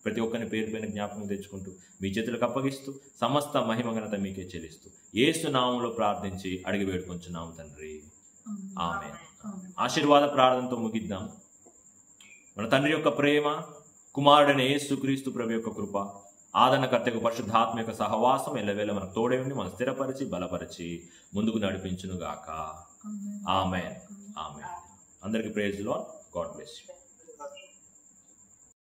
ప్రతి ఒక్కరిని పేరు పైన జ్ఞాపకం తెచ్చుకుంటూ మీ చేతులకు అప్పగిస్తూ సమస్త మహిమ ఘనత మీకే చెల్లిస్తూ యేసు నామములో ప్రార్థించి అడిగి వేడుకొంచున్నాము తండ్రి, ఆమేన్. ఆశీర్వాద ప్రార్థనతో ముగిద్దాం. మన తండ్రి యొక్క ప్రేమ, కుమారుడైన యేసుక్రీస్తు ప్రభు యొక్క కృప, ఆదరణకర్తకు పరిశుద్ధాత్మ యొక్క సహవాసం ఎల్లవేళ మనకు తోడే ఉండి మనం స్థిరపరిచి బలపరిచి ముందుకు నడిపించును గాక. Amen, amen. అందరికీ praise the Lord. God bless you.